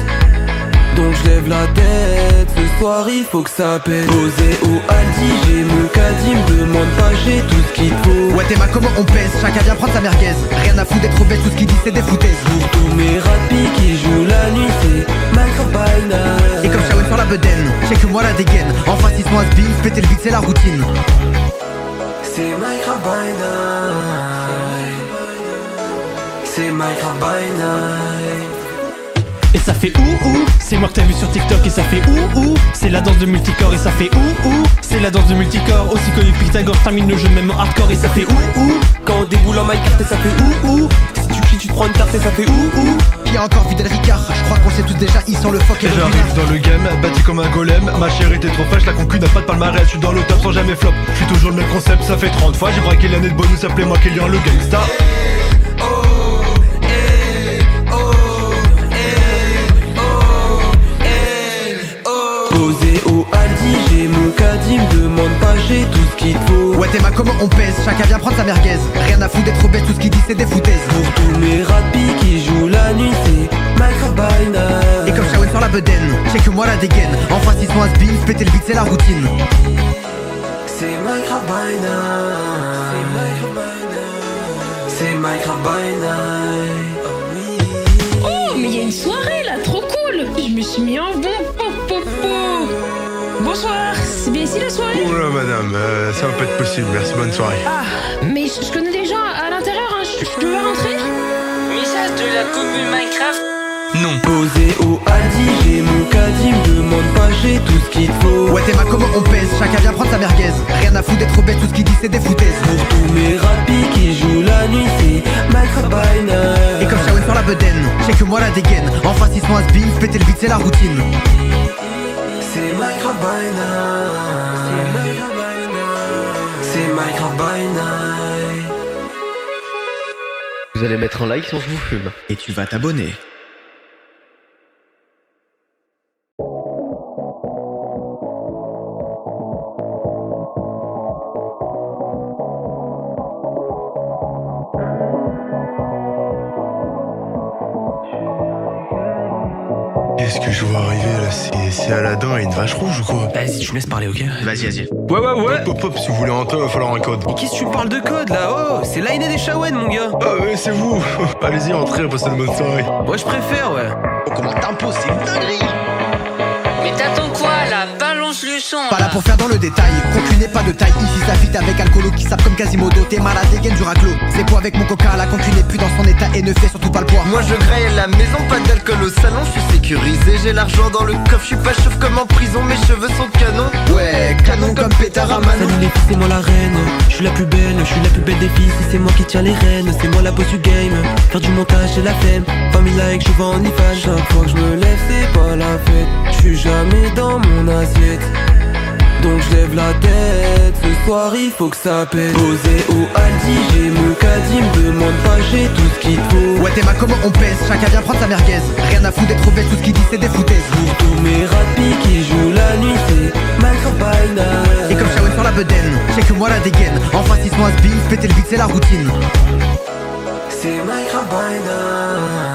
Donc je lève la tête, ce soir il faut que ça pète. Posé au Aldi, j'ai mon caddie, me demande pas, j'ai tout ce qu'il faut. Ouais t'es ma comment on pèse, chacun vient prendre sa merguez. Rien à foutre d'être bête, tout ce qu'il dit c'est des foutaises. Pour tous mes rapis qui jouent la nuit, c'est Minecraft by night. Et comme Shawen sur la bedaine, check que moi la dégaine. En face ils sont has-been, péter le beat c'est la routine. C'est Minecraft by night. C'est Minecraft by night. Et ça fait ouh, c'est moi que t'as vu sur TikTok et ça fait ouh, c'est la danse de multicorps et ça fait ouh, c'est la danse de multicorps, aussi connu que Pythagore, termine le jeu même en hardcore et ça fait ouh, quand on déboule en Minecraft et ça fait ouh, si tu cries tu te prends une tarte et ça fait ouh. Qui a encore Fidel Ricard, je crois qu'on sait tous déjà, ils sont le fuck et le J'arrive dans le game, bâti comme un golem. Ma chérie t'es trop fraîche, la concu n'a pas de palmarès. Je suis dans le top sans jamais flop. Je suis toujours le même concept, ça fait 30 fois. J'ai braqué l'année de bonus, appelez-moi Kélian le gangsta. Posé au Aldi, j'ai mon caddie, me demande pas, j'ai tout ce qu'il faut. Ouais t'es ma comment on pèse, chacun vient prendre sa merguez. Rien à foutre d'être bête, tout ce qu'il dit c'est des foutaises. Pour tous mes rapis qui jouent la nuit, c'est Minecraft by night. Et comme Shawen sur la bedaine, check que moi la dégaine. En face ils sont has-been, péter le beat c'est la routine. C'est Minecraft by night. C'est Minecraft by night. Oh, mais il y a une soirée là, trop cool. Je me suis mis en bon. Bonsoir, c'est bien ici la soirée? Oula madame, ça va pas être possible, merci, bonne soirée. Ah, mais je connais des gens à l'intérieur, hein. Je peux pas rentrer? Message de la commune Minecraft. Non. Posé au Aldi, j'ai mon caddie, me demande pas, j'ai tout ce qu'il faut. Ouais t'es ma comment on pèse, chacun vient prendre sa merguez. Rien à foutre d'être bête, tout ce qu'il dit c'est des foutaises. Pour tous mes rapis qui jouent la nuit, c'est Minecraft by night. Et comme Shawen sur la bedaine, check que moi la dégaine. En face ils sont has-been, péter le beat c'est la routine. C'est Minecraft by night. C'est Minecraft by night. Vous allez mettre un like si on vous fume. Et tu vas t'abonner. Qu'est-ce que je vois arriver là? C'est Aladdin et une vache rouge ou quoi? Vas-y, tu me laisses parler, ok? Vas-y. Ouais. Hop, hop, hop, si vous voulez entrer, il va falloir un code. Mais qu'est-ce que tu me parles de code là? Oh, c'est l'Aïné des Shawen, mon gars. Ah ouais, c'est vous. Allez-y, entrez, passez une bonne soirée. Ouais, je préfère, ouais. Oh, comment t'imposes, c'est une dinguerie. Mais t'attends quoi là? Balance le son. Pas là pour faire dans le détail, concu n'est pas de taille. Ici ça fit avec alcoolo qui sape comme Quasimodo. T'es malade, dégaine du raclo. C'est poids avec mon coca, la concu n'est plus dans son état et ne fait surtout pas le poids. Moi je graille à la maison, pas d'alcool au salon, je suis sécurisé, j'ai l'argent dans le coffre, je suis pas chauve comme en prison, mes cheveux sont canons. Ouais, canon comme pétard à Manon. Salut les filles, c'est moi la reine. Je suis la plus belle des filles. Si c'est moi qui tiens les rênes, c'est moi la boss du game. Faire du montage, c'est la flemme. Famille like, je vends en IFA. Chaque fois que je me lève, c'est pas la fête. Je suis jamais dans mon assiette. Donc je lève la tête, ce soir il faut que ça pète. Posé au Aldi, j'ai mon caddie, me demande pas, j'ai tout ce qu'il faut. Ouais t'es ma comment on pèse, chacun vient prendre sa merguez. Rien à foutre d'être bête, tout ce qu'il dit c'est des foutaises. Pour tous mes rapis qui jouent la nuit, c'est Minecraft by night. Et comme Shawen sur la bedaine, check que moi la dégaine. En face ils sont has-been, péter le beat c'est la routine. C'est Minecraft by night.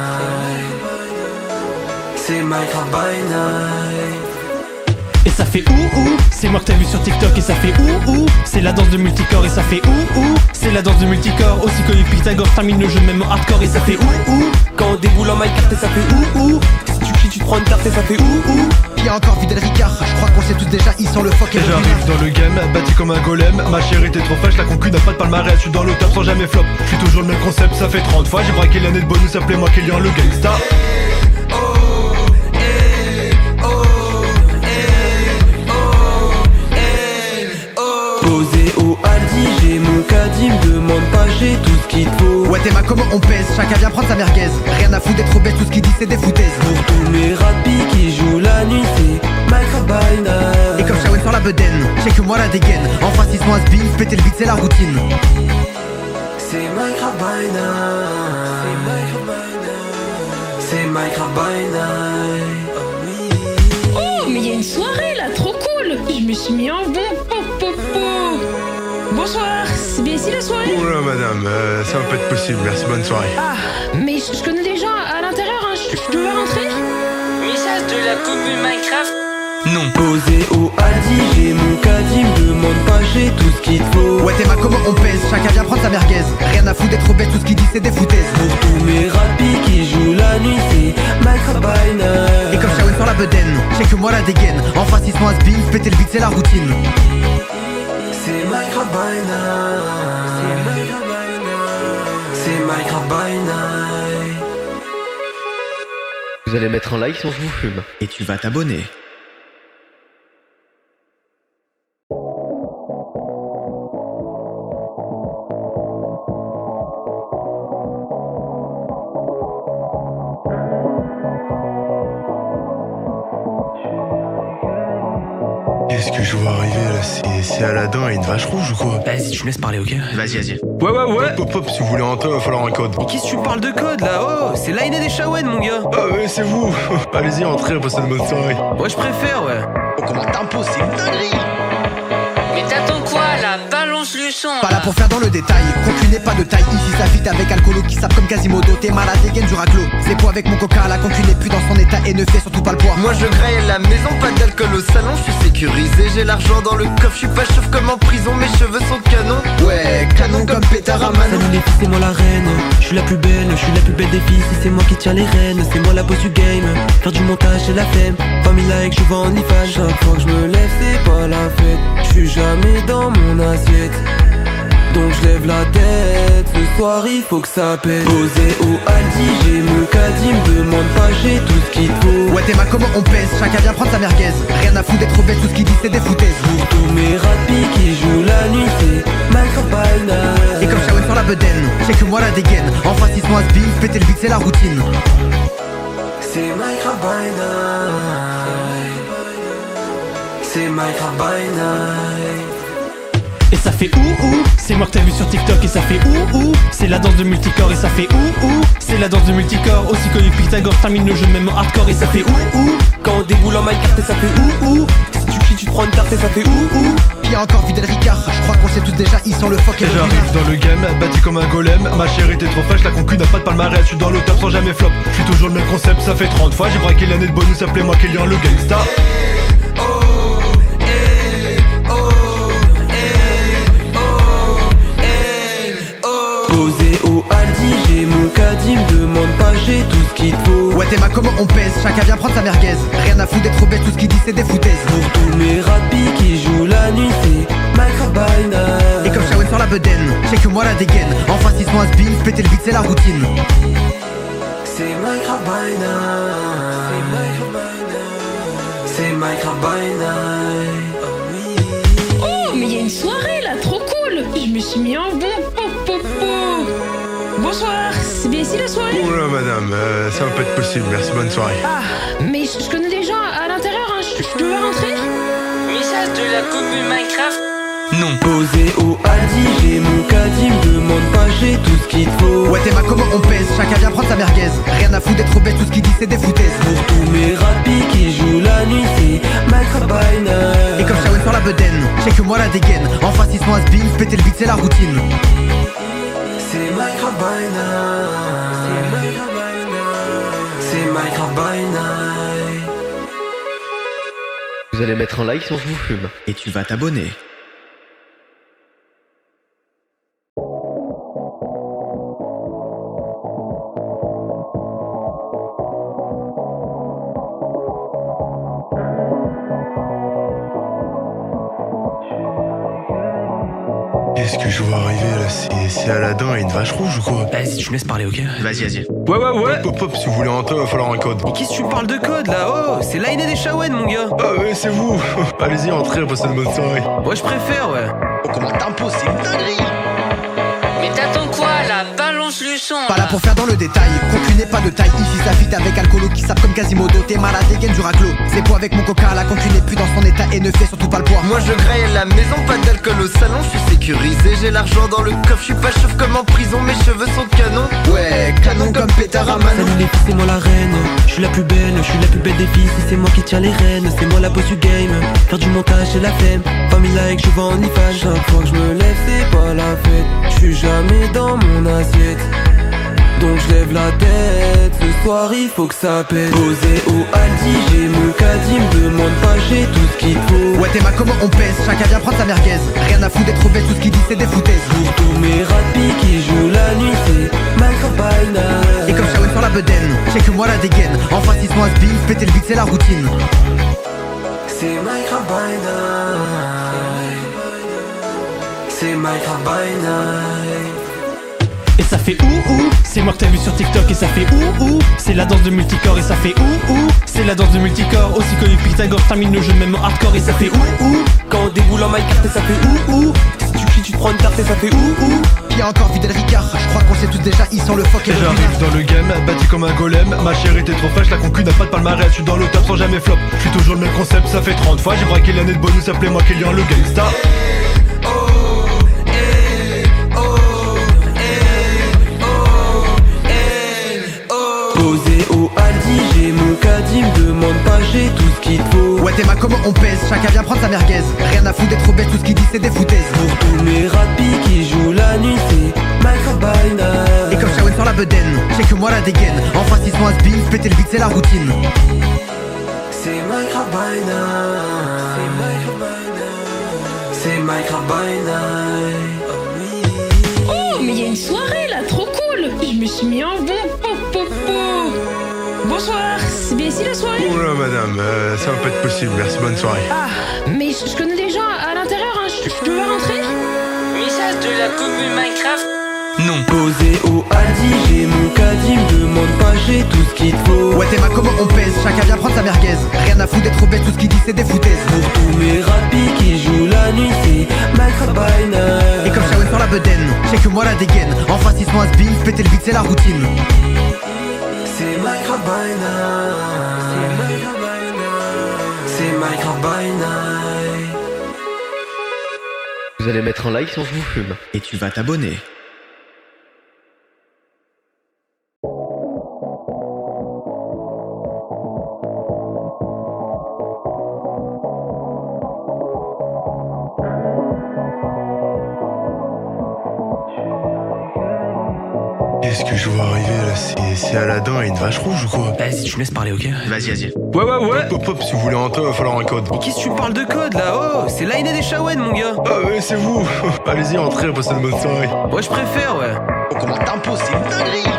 C'est Minecraft by night. Et ça fait ouh, c'est moi que t'as vu sur TikTok et ça fait ouh, c'est la danse de multicorps et ça fait ouh, c'est la danse de multicorps, aussi connu que Pythagore, termine le jeu même en hardcore et ça fait ouh. Quand on déboule en Minecraft et ça fait ouh. Si tu cries tu te prends une tarte et ça fait ouh. Puis encore Fidel Ricard, je crois qu'on sait tous déjà, ils sont le fuck et Et le j'arrive dans le game, bâti comme un golem. Ma chérie t'es trop fraîche, la concu n'a pas de palmarès. Je suis dans le top sans jamais flop, je suis toujours le même concept, ça fait 30 fois. J'ai braqué l'année de bonus, appelez-moi Kélian le gangsta. Posé au Aldi, j'ai mon caddie, me demande pas, j'ai tout ce qu'il te faut. Ouais t'es ma comment on pèse, chacun vient prendre sa merguez. Rien à foutre d'être trop bête, tout ce qu'il dit c'est des foutaises. Pour tous mes rapis qui jouent la nuit, c'est Minecraft by night. Et comme Shawen sur la bedaine, j'ai que moi la dégaine. En face ils sont un spin, péter le beat c'est la routine. C'est Minecraft by night. C'est Minecraft by night. Oh, mais il y a une soirée là, trop cool. Je me suis mis en bon. Bonsoir, c'est bien ici la soirée? Oula madame, ça va pas être possible, merci, bonne soirée. Ah, mais je connais des gens à l'intérieur, hein. Je devais rentrer? Message de la commune Minecraft. Non. Posé au Aldi, j'ai mon caddie, me demande pas, j'ai tout ce qu'il te faut. Ouais t'es ma comment on pèse, chacun vient prendre sa merguez. Rien à foutre d'être trop bête, tout ce qu'il dit c'est des foutaises. Pour tous mes rapis qui jouent la nuit, c'est Minecraft by night. Et comme Shawen sur la bedaine, j'ai que moi la dégaine. En face ils sont un spin, péter le beat c'est la routine. C'est Minecraft by night. C'est Minecraft by night. Vous allez mettre un like si on vous fume. Et tu vas t'abonner. Qu'est-ce que je vois arriver là? C'est Aladdin et une vache rouge ou quoi? Vas-y, tu me laisses parler, ok? Vas-y. Ouais. Hop hop, si vous voulez rentrer, il va falloir un code. Mais qu'est-ce que tu me parles de code là? Oh, c'est l'Aïné des Shawen, mon gars. Ah ouais, c'est vous. Allez-y, entrez, passez une bonne soirée. Ouais, je préfère, ouais. Oh, comment t'imposes, c'est une dinguerie. Mais t'attends quoi là? Balance le son. Pas là pour faire dans le détail, concu n'est pas de taille. Ici ça vite avec alcoolo qui sape comme Quasimodo. T'es malade, dégaine du raclo. C'est poids avec mon coca, la concu n'est plus dans son état et ne fait surtout pas le poids. Moi je graille à la maison, pas d'alcool au salon, je suis sécurisé, j'ai l'argent dans le coffre, je suis pas chauve comme en prison, mes cheveux sont canons. Ouais, canon comme pétard à Manon. Salut les filles, c'est moi la reine. Je suis la plus belle des filles. Si c'est moi qui tiens les rênes, c'est moi la boss du game. Faire du montage, c'est la flemme. Famille like, je vends en IFA. Chaque fois que je me lève, c'est pas la fête. Je suis jamais dans mon assiette. Donc je lève la tête, ce soir il faut que ça pète. Posé au Aldi, j'ai mon caddie, me demande pas, j'ai tout ce qu'il faut. Ouais t'es ma comment on pèse, chacun vient prendre sa merguez. Rien à foutre d'être trop bête, tout ce qu'il dit c'est des foutaises. Pour tous mes rapis qui jouent la nuit, c'est Minecraft by night. Et comme Shawen sur la bedaine, j'ai que moi la dégaine. En face ils sont un spin, péter le beat c'est la routine. C'est Minecraft by night. C'est Minecraft by night. Et ça fait ouh, c'est moi que t'as vu sur TikTok et ça fait ouh, c'est la danse de multicorps et ça fait ouh, c'est la danse de multicorps, aussi connu que Pythagore, termine le jeu même en hardcore et ça fait ouh. Quand on déboule en Minecraft et ça fait ouh. Si tu cries tu te prends une tarte et ça fait ouh. Puis encore Fidel Ricard, je crois qu'on sait tous déjà, ils sont le fuck et Et le j'arrive dans le game, bâti comme un golem. Ma chérie t'es trop fraîche, la concu n'a pas de palmarès. Je suis dans le top sans jamais flop, je suis toujours le même concept, ça fait 30 fois. J'ai braqué l'année de bonus, appelez-moi Kélian le gangsta. Posé au Aldi, j'ai mon caddie, me demande pas, j'ai tout ce qu'il faut. Ouais t'es ma comment on pèse, chacun vient prendre sa merguez. Rien à foutre d'être trop bête, tout ce qu'il dit c'est des foutaises. Pour tous mes rapis qui jouent la nuit, c'est Minecraft by night. Et comme Shawen sur la bedaine, j'ai que moi la dégaine. En face ils sont un spin, péter le beat c'est la routine. C'est Minecraft by night. C'est Minecraft by night. Oh, mais il y a une soirée là, trop cool. Je me suis mis en bon. Bonsoir, c'est bien ici la soirée? Oula madame, ça va pas être possible, merci, bonne soirée. Ah, mais je connais des gens à l'intérieur, hein. Je devais rentrer? Message de la commune Minecraft. Non. Posé au Aldi, j'ai mon caddie, me demande pas, j'ai tout ce qu'il faut. Ouais t'es ma comment on pèse, chacun vient prendre sa merguez. Rien à foutre d'être trop bête, tout ce qu'il dit c'est des foutaises. Pour tous mes rapis qui jouent la nuit, c'est Minecraft by night. Et comme Shawen sur la bedaine, j'ai que moi la dégaine. En face ils sont un spin, péter le beat c'est la routine. C'est Minecraft by night. C'est Minecraft by night. Vous allez mettre un like si on vous fume. Et tu vas t'abonner. Qu'est-ce que je vois arriver là? C'est Aladdin et une vache rouge ou quoi? Vas-y, tu me laisses parler, ok? Vas-y. Ouais. Pop, pop, si vous voulez rentrer, il va falloir un code. Mais qu'est-ce que tu me parles de code là? Oh, c'est l'Aïné des Shawen, mon gars. Ah ouais, c'est vous. Allez-y, entrez, passez une bonne soirée. Ouais, je préfère, ouais. Oh, comment t'imposes, c'est une dinguerie. Mais t'attends quoi là? Balance le son. Pas là pour faire dans le détail, concu n'est pas de taille. Ici ça fit avec alcoolo qui sape comme Quasimodo. T'es malade, dégaine du raclo. C'est quoi avec mon coca, la concu n'est plus dans son état et ne fait surtout pas le poids. Moi je graille à la maison, pas d'alcool au salon, je suis sécurisé, j'ai l'argent dans le coffre, je suis pas chauve comme en prison, mes cheveux sont canon. Ouais, canon comme pétard à Manon. Salut les filles, c'est moi la reine. Je suis la plus belle des filles. Si c'est moi qui tiens les rênes, c'est moi la boss du game. Faire du montage, c'est la flemme. Famille like, je vais en IFA. Chaque fois que je me lève, c'est pas la fête. Je suis jamais dans mon assiette. Donc je lève la tête, ce soir il faut que ça pète. Posé au Aldi, j'ai mon caddie, me demande pas, j'ai tout ce qu'il faut. Ouais t'es ma comment on pèse, chacun vient prendre sa merguez. Rien à foutre d'être obèse, tout ce qu'il dit c'est des foutaises. Pour tous mes rapis qui jouent la nuit, c'est Minecraft by Night. Et comme Shawen sur la bedaine, j'ai que moi la dégaine. Enfin si son has-been, péter le beat c'est la routine. C'est Minecraft by Night. C'est Minecraft by Night. Et ça fait ouh, c'est moi que t'as vu sur TikTok et ça fait ouh, c'est la danse de multicorps et ça fait ouh, c'est la danse de multicorps, aussi connu que Pythagore, termine le jeu même en hardcore et ça fait ouh, quand on déboule en Minecraft et ça fait ouh, si tu cries tu te prends une tarte et ça fait ouh. Qui a encore Fidel Ricard, je crois qu'on sait tous déjà, ils sont le fuck et le J'arrive dans le game, bâti comme un golem. Ma chérie t'es trop fraîche, la concu n'a pas de palmarès. Je suis dans le top sans jamais flop, je suis toujours le même concept, ça fait 30 fois. J'ai braqué l'année de bonus, appelez-moi Kélian le gangsta. Posé au Aldi, j'ai mon caddie, me demande pas, j'ai tout ce qu'il faut. Ouais t'es ma comment on pèse, chacun vient prendre sa merguez. Rien à foutre d'être obèse, tout ce qu'il dit c'est des foutaises. Pour tous mes rapis qui jouent la nuit, c'est Minecraft by Night. Et comme Shawen sur la bedaine, j'ai que moi la dégaine. Enfin si son has-been, péter le beat c'est la routine. C'est Minecraft by Night. C'est Minecraft by Night. Oh, mais il y a une soirée là, trop cool. Je me suis mis en bon. Bonsoir, c'est bien ici la soirée? Oula madame, ça va pas être possible, merci, bonne soirée. Ah, mais je connais des gens à l'intérieur, hein. Je peux pas rentrer? Message de la commune Minecraft. Non. Posé au Aldi, j'ai mon caddie, me demande pas, j'ai tout ce qu'il faut. Ouais t'es ma comment on pèse, chacun vient prendre sa merguez. Rien à foutre d'être obèse, tout ce qu'il dit c'est des foutaises. Pour tous mes rapis qui jouent la nuit, c'est Minecraft by Night. Et comme Shawen sur la bedaine, j'ai que moi la dégaine. Enfin si son has-been, péter le beat c'est la routine. C'est Minecraft by Night. C'est Minecraft by Night. Vous allez mettre un like si on vous fume. Et tu vas t'abonner. Qu'est-ce que je vois arriver là? C'est Aladdin et une vache rouge ou quoi? Vas-y, tu me laisses parler, ok? Vas-y. Ouais. Pop, pop, si vous voulez rentrer, il va falloir un code. Mais qu'est-ce que tu me parles de code là? Oh, c'est l'Aïné des Shawen, mon gars. Ah ouais, c'est vous. Allez-y, entrez, passez une bonne soirée. Ouais, je préfère, ouais. Oh, comment t'imposes, c'est une dinguerie.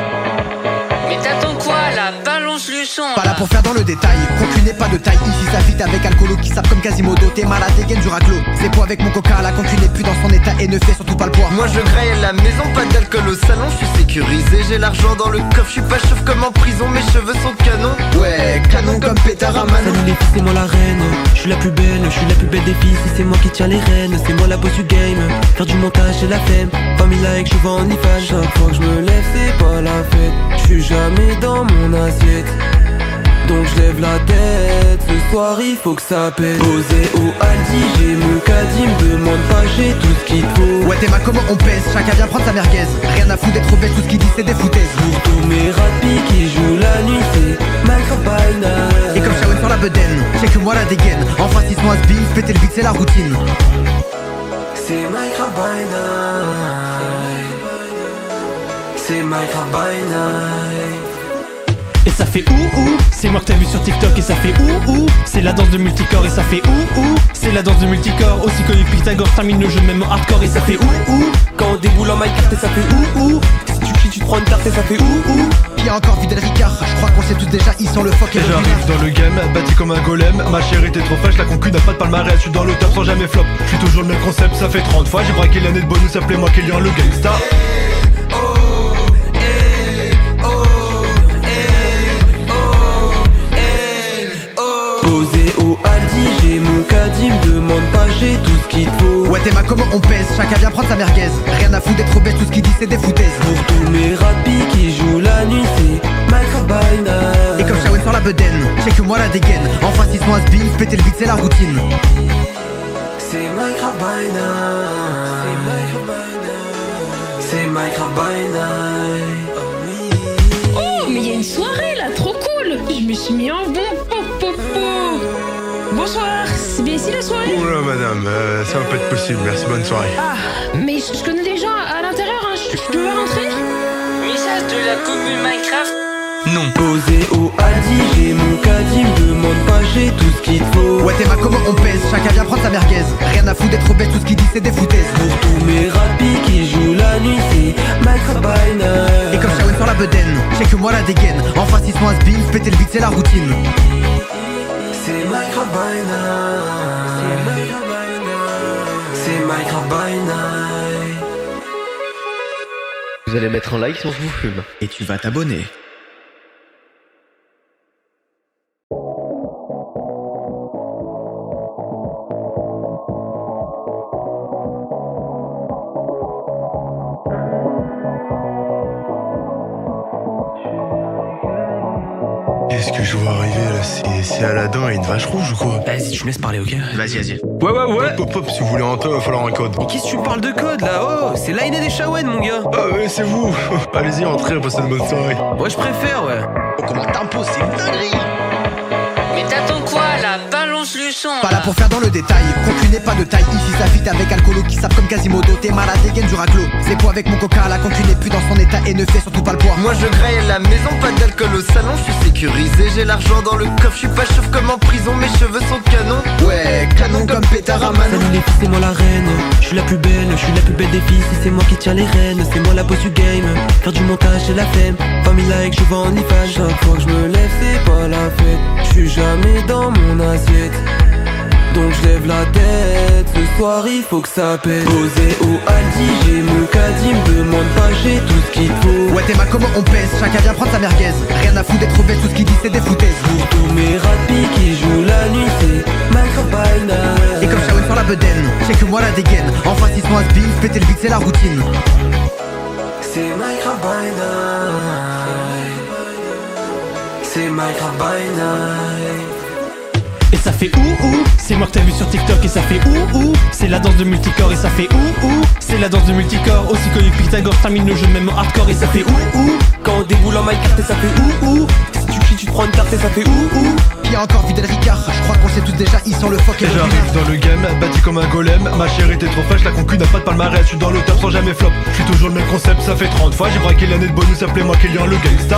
Mais t'attends quoi là? Balance le son. Pas là pour faire dans le détail, concu n'est pas de taille. Ici ça fit avec alcoolo qui sape comme Quasimodo. T'es malade, dégaine du raclo. C'est quoi avec mon coca, la concu n'est plus dans son état et ne fait surtout pas le poids. Moi je graille à la maison, pas d'alcool au salon, je suis sécurisé, j'ai l'argent dans le coffre, je suis pas chauve comme en prison, mes cheveux sont canon. Ouais, canon comme pétard à Manon. Salut les filles, c'est moi la reine. Je suis la plus belle des filles. Si c'est moi qui tiens les rênes, c'est moi la boss du game. Faire du montage, c'est la flemme. Famille like, je vais en IFA. Chaque fois que je me lève, c'est pas la fête. Je suis jamais dans mon assiette. Donc je lève la tête, ce soir il faut que ça pète. Posé au Aldi, j'ai mon caddie, me demande pas, j'ai tout ce qu'il faut. Ouais t'es ma comment on pèse, chacun vient prendre sa merguez. Rien à foutre d'être obèse, tout ce qu'il dit c'est des foutaises. Pour tous mes rapis qui jouent la nuit, c'est Minecraft by Night. Et comme Shawen sur la bedaine, j'ai que moi la dégaine. Enfin si son has-been, péter le beat c'est la routine. C'est Minecraft by Night. C'est Minecraft by Night. Et ça fait ouh, c'est moi que t'as vu sur TikTok et ça fait ouh, c'est la danse de multicorps et ça fait ouh, c'est la danse de multicorps, aussi connu que Pythagore, termine le jeu même en hardcore et ça fait ouh. Quand on déboule en Minecraft et ça fait ouh. Si tu cries tu te prends une tarte et ça fait ouh. Qui a encore Fidel Ricard, je crois qu'on sait tous déjà, ils sont le fuck et Et le j'arrive dans le game, bâti comme un golem. Ma chérie était trop fraîche, la concu n'a pas de palmarès. Je suis dans le top sans jamais flop. Je suis toujours le même concept, ça fait 30 fois. J'ai braqué l'année de bonus, appelez-moi Kélian le gangsta. Posé au Aldi, j'ai mon caddie, me demande pas, j'ai tout ce qu'il faut. Ouais t'es ma comment on pèse, chacun vient prendre sa merguez. Rien à foutre d'être obèse, tout ce qu'il dit c'est des foutaises. Pour tous mes rapis qui jouent la nuit, c'est Minecraft by night. Et comme Shawen sur la bedaine, check que moi la dégaine. Enfin 6 mois spin, péter le beat c'est la routine. C'est Minecraft by night. C'est Minecraft by night. Oh, mais il y a une soirée là, trop cool. Je me suis mis en bon. Bonsoir, c'est bien ici la soirée? Oula madame, ça va pas être possible, merci, bonne soirée. Ah, mais je connais des gens à l'intérieur, hein. Je peux pas rentrer? Message de la commune Minecraft. Non. Posé au Aldi, j'ai mon caddie, me demande pas, j'ai tout ce qu'il faut. Ouais t'es ma comment on pèse, chacun vient prendre sa merguez. Rien à foutre d'être obèse, tout ce qu'il dit c'est des foutaises. Pour tous mes rapis qui jouent la nuit, c'est Minecraft by night. Et comme Shawen sur la bedaine, check que moi la dégaine. Enfin 6 mois spin, péter le beat c'est la routine. C'est Minecraft by night. C'est Minecraft by night. Vous allez mettre un like si on vous fume. Et tu vas t'abonner. Qu'est-ce que je vois arriver là? C'est Aladdin et une vache rouge ou quoi? Vas-y, tu me laisses parler, ok? Vas-y. Ouais. Hop hop, si vous voulez rentrer, il va falloir un code. Mais qu'est-ce que tu me parles de code là? Oh, c'est l'Aïné des Shawen, mon gars. Ah ouais, c'est vous. Allez-y, entrez, passez une bonne soirée. Ouais, je préfère, ouais. Oh, comment tempo, c'est une dinguerie. Mais t'attends quoi là? Balance le son. Pas là pour faire dans le détail, concu n'est pas de taille. Ici ça fit avec alcoolo qui savent comme Quasimodo. T'es malade, dégaine du raclo. C'est quoi avec mon coca, la concu n'est plus dans son état et ne fait surtout pas le poids. Moi je graille à la maison, pas d'alcool au salon, je suis sécurisé, j'ai l'argent dans le coffre, je suis pas chauve comme en prison, mes cheveux sont canons. Ouais, canon comme pétard à Manon. Salut les filles, c'est moi la reine. Je suis la plus belle des filles. Si c'est moi qui tiens les rênes, c'est moi la boss du game. Faire du montage, c'est la flemme. Famille like, je vends en IFA. Chaque fois que je me lève, c'est pas la fête. Je suis jamais dans mon assiette. Donc je lève la tête, ce soir il faut que ça pète. Posé au Aldi, j'ai mon caddie, me demande pas, j'ai tout ce qu'il faut. Ouais t'es ma comment on pèse, chacun vient prendre sa merguez. Rien à foutre d'être obèse, tout ce qu'il dit c'est des foutaises. Pour tous mes rapis qui jouent la nuit, c'est Minecraft by night. Et comme Shawen sur la bedaine, check que moi la dégaine. Enfin 6 mois spin, péter le beat c'est la routine. C'est Minecraft by night. C'est Minecraft by night. Et ça fait ouh, c'est moi que t'as vu sur TikTok et ça fait ouh, c'est la danse de multicorps et ça fait ouh, c'est la danse de multicorps, aussi connu que Pythagore, termine le jeu même en hardcore et ça fait ouh. Quand on déboule en Minecraft et ça fait ouh. Si tu cries tu te prends une tarte et ça fait ouh. Qui a encore Fidel Ricard, je crois qu'on sait tous déjà, ils sont le fuck et Et le j'arrive dans le game, bâti comme un golem. Ma chérie était trop fraîche, la concu n'a pas de palmarès. Je suis dans le top sans jamais flop. Je suis toujours le même concept, ça fait 30 fois. J'ai braqué l'année de bonus, appelez-moi Kélian le gangsta.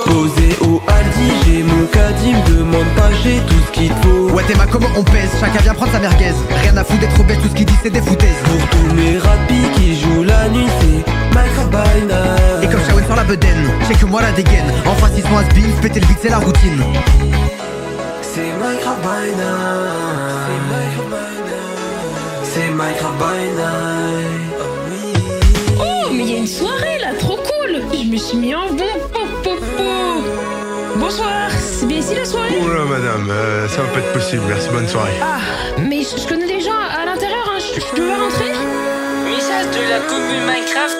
Posé au Aldi, j'ai mon caddie, me demande pas, j'ai tout ce qu'il faut. Ouais t'es ma comment on pèse, chacun vient prendre sa merguez. Rien à foutre d'être obèse, tout ce qu'il dit c'est des foutaises. Pour tous mes rapis qui jouent la nuit, c'est Minecraft by night. Et comme Shawen sur la bedaine, check que moi la dégaine. Enfin 6 mois spin, péter le beat c'est la routine. C'est Minecraft by night. C'est Minecraft by night. Oh, mais il y a une soirée là, trop cool. Je me suis mis en bon. Bonsoir, c'est bien ici la soirée? Oula madame, ça va pas être possible, merci, bonne soirée. Ah, mais je connais des gens à l'intérieur, hein. Je peux pas rentrer? Message de la commune Minecraft.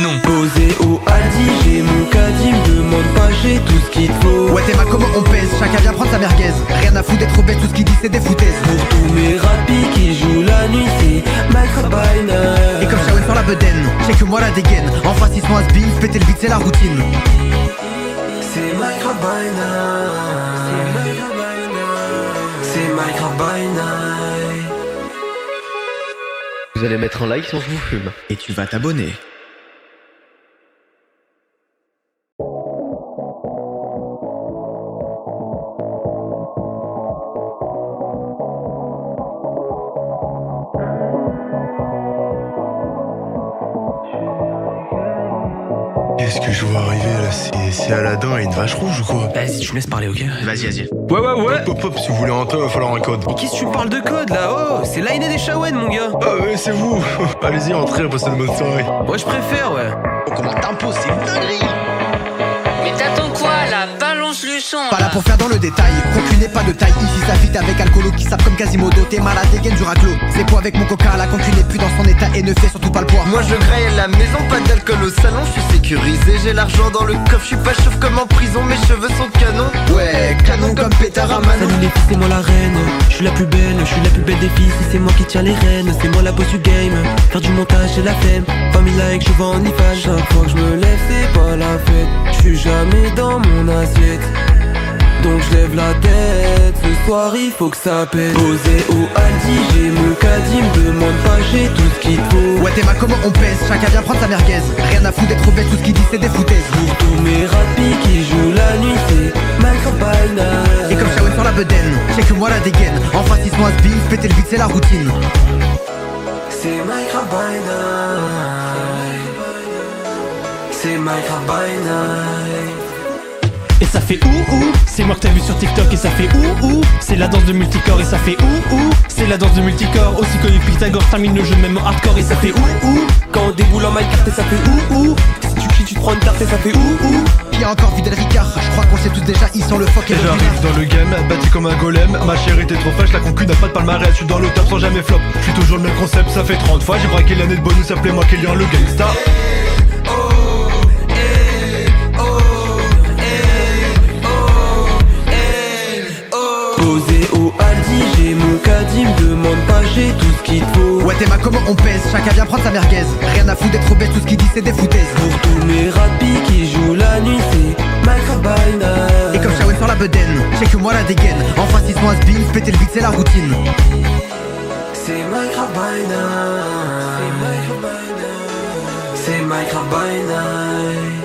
Non. Posé au Aldi, j'ai mon caddie, me demande pas, j'ai tout ce qu'il faut. Ouais t'es ma comment on pèse, chacun vient prendre sa merguez. Rien à foutre d'être obèse, tout ce qu'il dit c'est des foutaises. Pour tous mes rapis qui jouent la nuit, c'est Minecraft by night. Et comme Shawen sur la bedaine, check que moi la dégaine. Enfin 6 mois spin, péter le beat c'est la routine. C'est Minecraft by night. C'est Minecraft by night. Vous allez mettre un like si on vous fume. Et tu vas t'abonner. Qu'est-ce que je vois arriver là? C'est Aladdin et une vache rouge ou quoi? Vas-y, tu me laisses parler, ok? Vas-y. Ouais. Hop, si vous voulez rentrer, il va falloir un code. Mais qu'est-ce que tu me parles de code là? Oh, c'est l'Aïné des Shawen, mon gars. Ah ouais, c'est vous. Allez-y, entrez, passez une bonne soirée. Moi, je préfère, ouais. Oh, comment t'impossible, dinguerie. Mais t'attends quoi là? Balance le son. Pas là pour faire dans le détail, concu n'est pas de taille. Ici ça fit avec alcoolo qui savent comme Quasimodo. T'es malade, dégaine du raclo. C'est poids avec mon coca, la concu n'est plus dans son état et ne fait surtout pas le poids. Moi je graille à la maison, pas d'alcool au salon, je suis sécurisé, j'ai l'argent dans le coffre, je suis pas chauve comme en prison, mes cheveux sont canon. Ouais, canon comme pétard à Manon. Salut les filles, c'est moi la reine. Je suis la plus belle des filles. Si c'est moi qui tiens les rênes, c'est moi la boss du game. Faire du montage, c'est la flemme. Famille like, je vends en IFA. Chaque fois que je me lève, c'est pas la fête. Je suis jamais dans mon assiette. Donc je lève la tête, ce soir il faut que ça pète. Posé au Aldi, j'ai mon caddie, me demande pas, j'ai tout ce qu'il faut. Ouais t'es ma comment on pèse, chacun vient prendre sa merguez. Rien à foutre d'être obèse, tout ce qu'il dit c'est des foutaises. Pour tous mes rapis qui jouent la nuit, c'est Minecraft by night. Et comme Shawen sur la bedaine, check que moi la dégaine. En face ils sont has-been, péter le vide c'est la routine. C'est Minecraft by night. C'est Minecraft by night. Et ça fait ouh, c'est moi que t'as vu sur TikTok et ça fait ouh, c'est la danse de multicorps et ça fait ouh, c'est la danse de multicorps, aussi connu que Pythagore, termine le jeu même en hardcore et ça fait ouh, quand on déboule en Minecraft et ça fait ouh, si tu cries tu te prends une tarte et ça fait ouh. Qui a encore Fidel Ricard, je crois qu'on sait tous déjà, ils sont le fuck et le J'arrive dans le game, bâti comme un golem. Ma chérie t'es trop fraîche, la concu n'a pas de palmarès. Je suis dans le top sans jamais flop, je suis toujours le même concept, ça fait 30 fois. J'ai braqué l'année de bonus, appelez-moi Kélian le gangsta. Posé au Aldi, j'ai mon caddie, me demande pas, j'ai tout ce qu'il faut. Ouais t'es ma comment on pèse, chacun vient prendre sa merguez. Rien à foutre d'être obèse, tout ce qu'il dit c'est des foutaises. Pour tous mes rapis qui jouent la nuit, c'est Minecraft by night. Et comme Shawen sur la bedaine, check que moi la dégaine. En face ils sont has-been, péter le vide c'est la routine. C'est Minecraft by night. C'est Minecraft by night.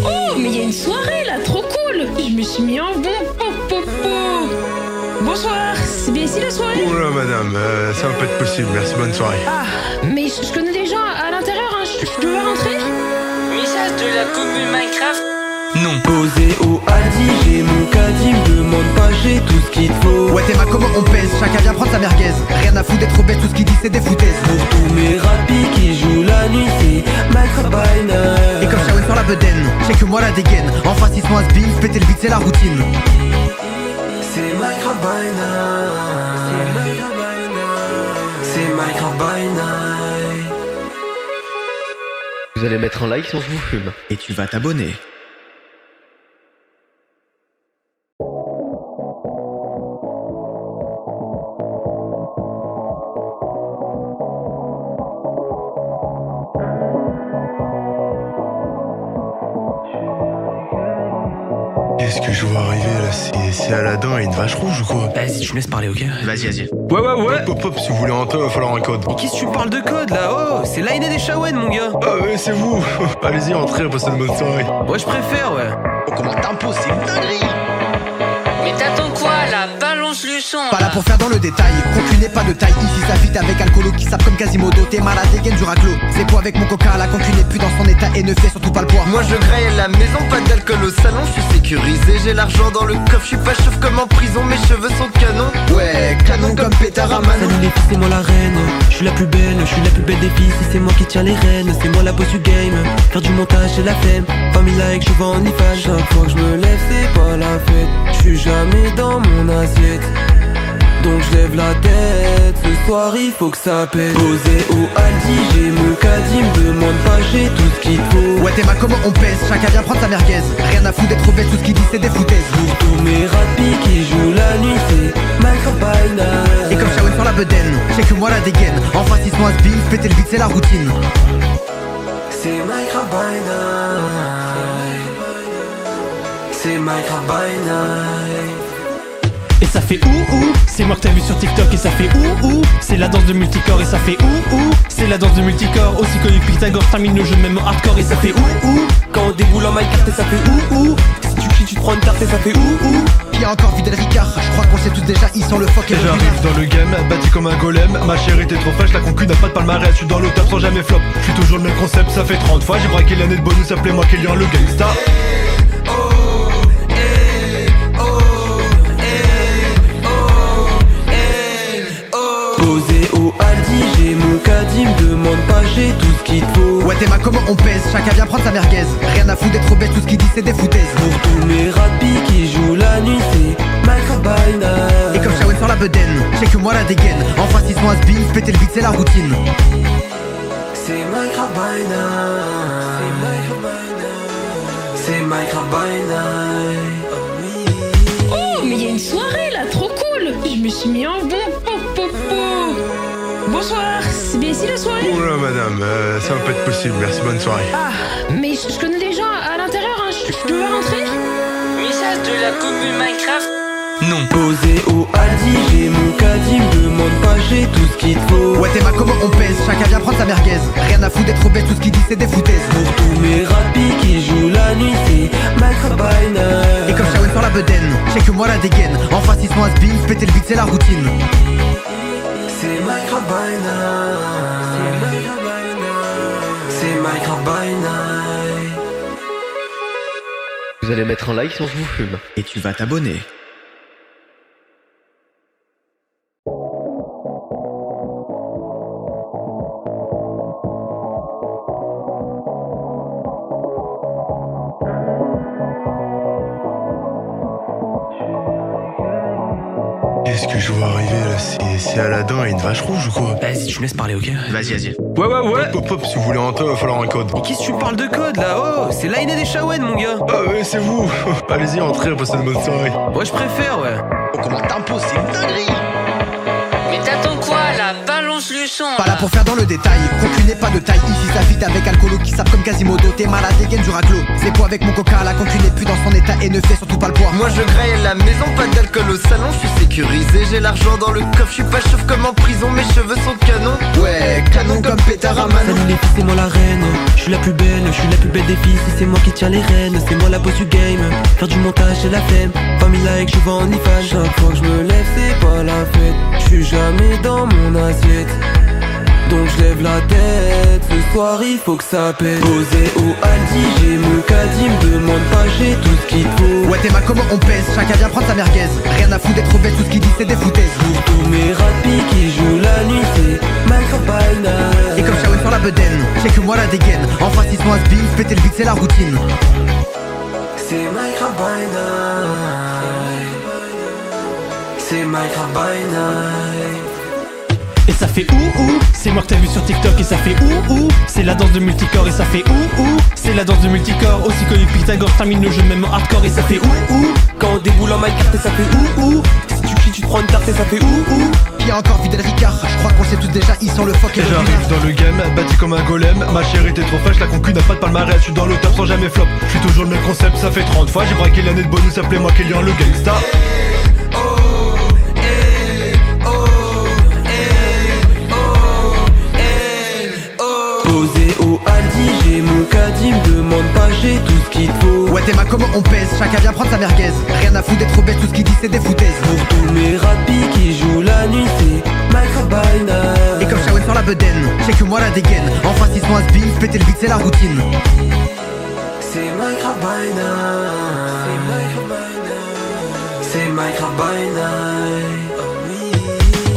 Oh, mais il y a une soirée là, trop cool. Je me suis mis en bon. Bonsoir, c'est bien ici la soirée? Oh là madame, ça va pas être possible, merci, bonne soirée. Ah, mais je connais des gens à l'intérieur, hein. Je peux pas rentrer? Message de la commune Minecraft. Non. Posé au Aldi, j'ai mon caddie, me demande pas, j'ai tout ce qu'il faut. Ouais t'es ma comment on pèse, chacun vient prendre sa merguez. Rien à foutre d'être obèse, tout ce qu'il dit c'est des foutaises. Pour tous mes rapis qui jouent la nuit, c'est Minecraft by night. Et comme Shawen sur la bedaine, check que moi la dégaine. En face ils sont has-been, péter le vide c'est la routine. C'est Minecraft by night. C'est Minecraft by night. Vous allez mettre un like si on vous fume. Et tu vas t'abonner. Qu'est-ce que je vois arriver là? C'est Aladdin et une vache rouge ou quoi? Vas-y, tu me laisses parler, ok? Vas-y. Ouais. Hop, si vous voulez rentrer, il va falloir un code. Mais qu'est-ce que tu me parles de code là? Oh, c'est l'Aïné des Shawen, mon gars. Ah ouais, c'est vous. Allez-y, entrez, passez une bonne soirée. Moi, je préfère, ouais. Oh, comment t'impossible, dinguerie. Mais t'attends quoi là? Balance le son. Pas là pour faire dans le détail, concu n'est pas de taille. Ici ça fit avec alcoolo qui savent comme Quasimodo. T'es malade, dégaine du raclo. C'est poids avec mon coca, la concu n'est plus dans son état et ne fait surtout pas le poids. Moi je graille à la maison, pas d'alcool au salon, je suis sécurisé, j'ai l'argent dans le coffre, je suis pas chauve comme en prison, mes cheveux sont canon. Ouais, canon comme pétard à Manon. Salut les filles, c'est moi la reine. Je suis la plus belle des filles. Si c'est moi qui tiens les rênes, c'est moi la boss du game. Faire du montage, c'est la flemme. Famille like, je vends en IFA. Chaque fois que je me lève, c'est pas la fête. Je suis jamais dans mon assiette. Donc je lève la tête, ce soir il faut que ça pète. Posé au Aldi, j'ai mon caddie, me demande pas, j'ai tout ce qu'il faut. Ouais t'es ma comment on pèse, chacun vient prendre sa merguez. Rien à foutre d'être obèse, tout ce qu'il dit c'est des foutaises. Pour tous mes rapis qui jouent la nuit, c'est Minecraft by night. Et comme Shawen sur la bedaine, check que moi la dégaine. En face ils sont has-been, péter le vide c'est la routine. C'est Minecraft by night. C'est Minecraft by night. Et ça fait ouh, c'est moi que t'as vu sur TikTok et ça fait ouh, c'est la danse de multicorps et ça fait ouh, c'est la danse de multicorps, aussi connu que Pythagore, termine le jeu même en hardcore et ça fait ouh. Quand on déboule en Minecraft et ça fait ouh. Si tu cries tu te prends une tarte et ça fait ouh. Qui a encore Fidel Ricard, je crois qu'on sait tous déjà, ils sont le fuck et le J'arrive pinard. dans le game, bâti comme un golem. Ma chérie était trop fraîche, la concu n'a pas de palmarès. Je suis dans le top sans jamais flop. Je suis toujours le même concept, ça fait 30 fois. J'ai braqué l'année de bonus, appelez-moi Kélian le gangsta. Posé au Aldi, j'ai mon caddie, me demande pas, j'ai tout ce qu'il faut. Ouais t'es ma comment on pèse, chacun vient prendre sa merguez. Rien à foutre d'être obèse, tout ce qu'il dit c'est des foutaises. Pour tous mes rapis qui jouent la nuit, c'est Minecraft by night. Et comme Shawen sur la bedaine, j'ai que moi la dégaine. En face ils sont has-been, péter le beat c'est la routine. C'est Minecraft by night. C'est Minecraft by night. Oh, mais il y a une soirée là, trop cool. Je me suis mis en bon. Bonsoir, c'est bien ici la soirée? Oula madame, ça va pas être possible, merci, bonne soirée. Ah, mais je connais des gens à l'intérieur, hein. Je peux pas rentrer? Message de la commune Minecraft. Non. Posé au Aldi, j'ai mon caddie, me demande pas, j'ai tout ce qu'il faut. Ouais t'es ma comment on pèse, chacun vient prendre sa merguez. Rien à foutre d'être obèse, tout ce qu'il dit c'est des foutaises. Pour tous mes rapis qui jouent la nuit, c'est Minecraft by night. Et comme Shawen sur la bedaine, j'ai que moi la dégaine. En face ils sont has-been, péter le beat c'est la routine. C'est Minecraft by night. C'est Minecraft by night. Vous allez mettre un like sinon je vous fume. Et tu vas t'abonner. Qu'est-ce que je vois arriver là? C'est Aladdin et une vache rouge ou quoi? Vas-y, tu me laisses parler, ok? Vas-y. Ouais. Hop hop, si vous voulez rentrer, il va falloir un code. Mais qu'est-ce que tu me parles de code là? Oh, c'est l'Aïné des Shawen, mon gars. Ah ouais, c'est vous. Allez-y, entrez, passez une bonne soirée. Ouais, je préfère, ouais. Oh, comment t'impossible, dinguerie. Mais t'attends quoi là? Balance le son. Pas là pour faire dans le détail, concu n'est pas de taille. Ici ça vite avec alcoolo qui sape comme Quasimodo. T'es malade, dégaine du raclo. C'est poids avec mon coca, la concu n'est plus dans son état et ne fait surtout pas le poids. Moi je graille à la maison, pas d'alcool au salon, je suis sécurisé, j'ai l'argent dans le coffre, je suis pas chauve comme en prison, mes cheveux sont canons. Ouais, canon comme pétard à Manon. Salut les filles, c'est moi la reine. Je suis la plus belle des filles. Si c'est moi qui tiens les rênes, c'est moi la boss du game. Faire du montage, c'est la flemme. Famille like, je vends en ifan. Chaque fois que je me lève, c'est pas la fête. Je suis jamais dans mon assiette. Donc je lève la tête, ce soir il faut que ça pète. Posé au Aldi, j'ai mon caddie, me demande pas, j'ai tout ce qu'il faut. Ouais t'es ma comment on pèse, chacun vient prendre sa merguez. Rien à foutre d'être obèse, tout ce qu'il dit c'est des foutaises. Pour tous mes rapis qui jouent la nuit, c'est Minecraft by night. Et comme Shawen sur la bedaine, j'ai que moi la dégaine. En face ils sont has-been, péter le beat c'est la routine. C'est Minecraft by night. C'est Minecraft by night. Et ça fait ouh, c'est moi que t'as vu sur TikTok et ça fait ouh, c'est la danse de multicorps et ça fait ouh, c'est la danse de multicorps, aussi connu que Pythagore, termine le jeu même en hardcore et ça fait ouh. Quand on déboule en Minecraft et ça fait ouh. Si tu cries tu te prends une tarte et ça fait ouh. Qui a encore Fidel Ricard, je crois qu'on sait tous déjà, ils sont le fuck et le pinard. J'arrive dans le game, bâti comme un golem. Ma chérie était trop fraîche, la concu n'a pas de palmarès. Je suis dans le top sans jamais flop. Je suis toujours le même concept, ça fait 30 fois. J'ai braqué l'année de bonus, appelez-moi Kélian le gangsta. Posé au Aldi, j'ai mon caddie, me demande pas, j'ai tout ce qu'il faut. Ouais t'es ma comment on pèse, chacun vient prendre sa merguez. Rien à foutre d'être obèse, tout ce qu'il dit c'est des foutaises. Pour tous mes rapis qui jouent la nuit, c'est Minecraft by night. Et comme Shawen sur la bedaine, j'ai que moi la dégaine. En face ils sont has-been, péter le beat c'est la routine. C'est Minecraft by night. C'est Minecraft by night.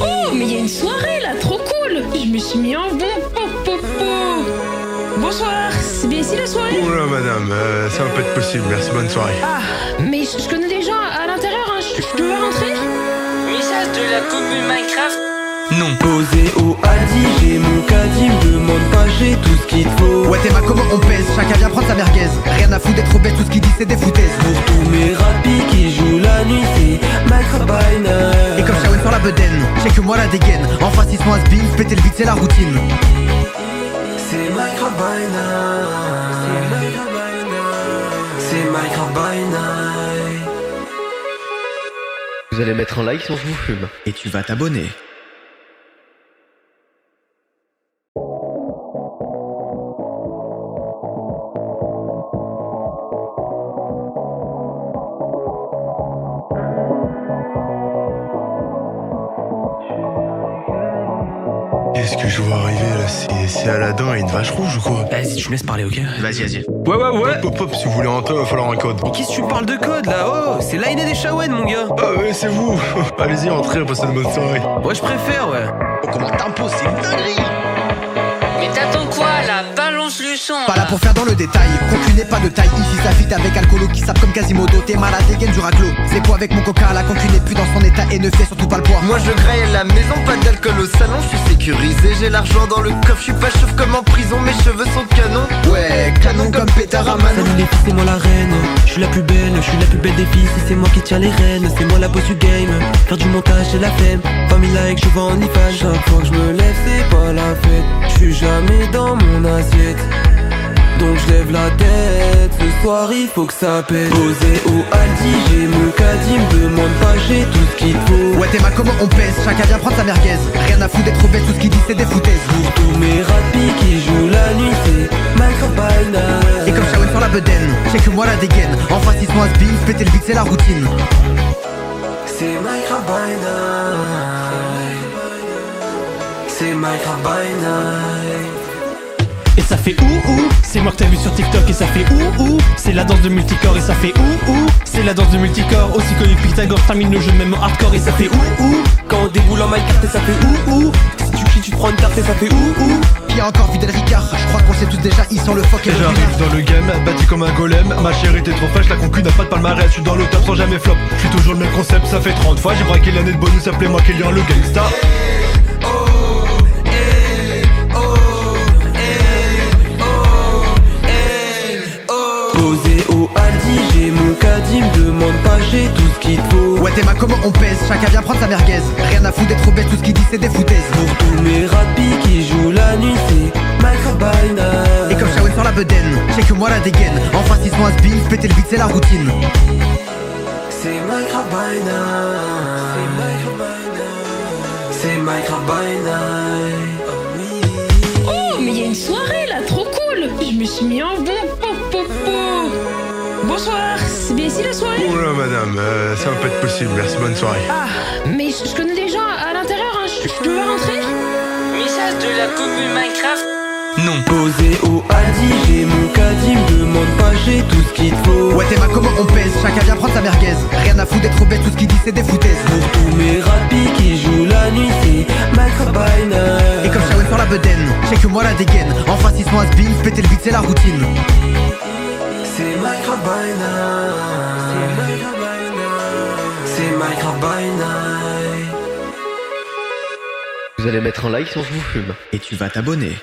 Oh, mais il y a une soirée là, trop cool. Je me suis mis en bon. Bonsoir, c'est bien ici la soirée? Oula madame, ça va pas être possible, merci, bonne soirée. Ah, mais je connais des gens à l'intérieur, hein. Je peux pas rentrer? Message de la commune Minecraft. Non. Posé au Aldi, j'ai mon caddie, me demande pas, j'ai tout ce qu'il faut. Ouais t'es ma comment on pèse, chacun vient prendre sa merguez. Rien à foutre d'être obèse, tout ce qu'il dit c'est des foutaises. Pour tous mes rapis qui jouent la nuit, c'est Minecraft by night. Et comme Shawen sur la bedaine, j'ai que moi la dégaine. En face ils sont has-been, péter le beat c'est la routine. C'est Minecraft by night. C'est Minecraft by night. Vous allez mettre un like si on vous fume. Et tu vas t'abonner. Qu'est-ce que je vois arriver là? C'est Aladdin et une vache rouge ou quoi? Vas-y, tu me laisses parler, ok? Vas-y. Ouais. Pop, si vous voulez rentrer, il va falloir un code. Mais qu'est-ce que tu me parles de code là? Oh, c'est l'Aïné des Shawen, mon gars. Ah ouais, c'est vous. Allez-y, entrez, passez une bonne soirée. Ouais, je préfère, ouais. Oh, comment t'imposes, c'est une dinguerie. Mais t'attends quoi là? Balance le son. Pas là pour faire dans le détail, concu n'est pas de taille. Ici ça fit avec alcoolo qui sape comme Quasimodo. T'es malade, dégaine du raclo. C'est quoi avec mon coca? La concu n'est plus dans son état et ne fait surtout pas le poids. Moi je graille à la maison, pas d'alcool au salon, je suis sécurisé, j'ai l'argent dans le coffre, je suis pas chauve comme en prison, mes cheveux sont canon. Ouais, canon comme pétard à Manon. Salut les filles, c'est moi la reine. Je suis la plus belle des filles. Si c'est moi qui tiens les rênes, c'est moi la boss du game. Faire du montage, c'est la flemme. Famille like, je vends en IFAL. Chaque fois que je me lève, c'est pas la fête. Je suis jamais dans mon assiette. Donc je lève la tête, ce soir il faut que ça pète. Posé au Aldi, j'ai mon caddie, me demande pas, j'ai tout ce qu'il faut. Ouais, t'es ma comment on pèse, chacun vient prendre sa merguez. Rien à foutre d'être bête, tout ce qu'il dit c'est des foutaises. Pour tous mes rapis qui jouent la nuit, c'est Minecraft by night. Et comme Shawen sur la bedaine, check que moi la dégaine. En face ils sont has-been, péter le beat c'est la routine. C'est Minecraft by night. C'est Minecraft by night. Et ça fait ouh, c'est moi que t'as vu sur TikTok et ça fait ouh, c'est la danse de multicorps et ça fait ouh, c'est la danse de multicorps, aussi connu que Pythagore, termine le jeu même en hardcore et ça fait ouh, quand on déboule en Minecraft et ça fait ouh, si tu cries tu te prends une tarte et ça fait ouh. Qui a encore Fidel Ricard, je crois qu'on sait tous déjà, ils sont le fuck et le J'arrive dans le game, bâti comme un golem. Ma chérie t'es trop fraîche, la concu n'a pas de palmarès. Je suis dans le top sans jamais flop, je suis toujours le même concept, ça fait 30 fois. J'ai braqué l'année de bonus, appelez-moi Kélian le gangsta. Posé au Aldi, j'ai mon caddie, me demande pas, j'ai tout ce qu'il faut. Ouais, t'es ma comment on pèse, chacun vient prendre sa merguez. Rien à foutre d'être bête, tout ce qu'il dit c'est des foutaises. Pour tous mes rapis qui jouent la nuit, c'est Minecraft by night. Et comme Shawen sur la bedaine, check que moi la dégaine. En face ils sont has-been, péter le beat c'est la routine. C'est Minecraft by night. C'est Minecraft by night. Oh, mais il y a une soirée là, trop cool. Je me suis mis en bon. Bonsoir, c'est bien ici la soirée? Oh là, madame, ça va pas être possible, merci, bonne soirée. Ah, mais je connais des gens à l'intérieur, hein. Je peux pas rentrer? Message de la commune Minecraft. Non. Posé au Aldi, j'ai mon caddie, me demande pas, j'ai tout ce qu'il faut. Ouais, t'es ma comment on pèse, chacun vient prendre sa merguez. Rien à foutre d'être bête, tout ce qu'il dit c'est des foutaises. Pour tous mes rapis qui jouent la nuit, c'est Minecraft by night. Et comme Shawen sur la bedaine, check que moi la dégaine. En face ils sont has-been, péter le beat c'est la routine. C'est Minecraft by night. C'est Minecraft by night. Vous allez mettre un like si on vous fume. Et tu vas t'abonner.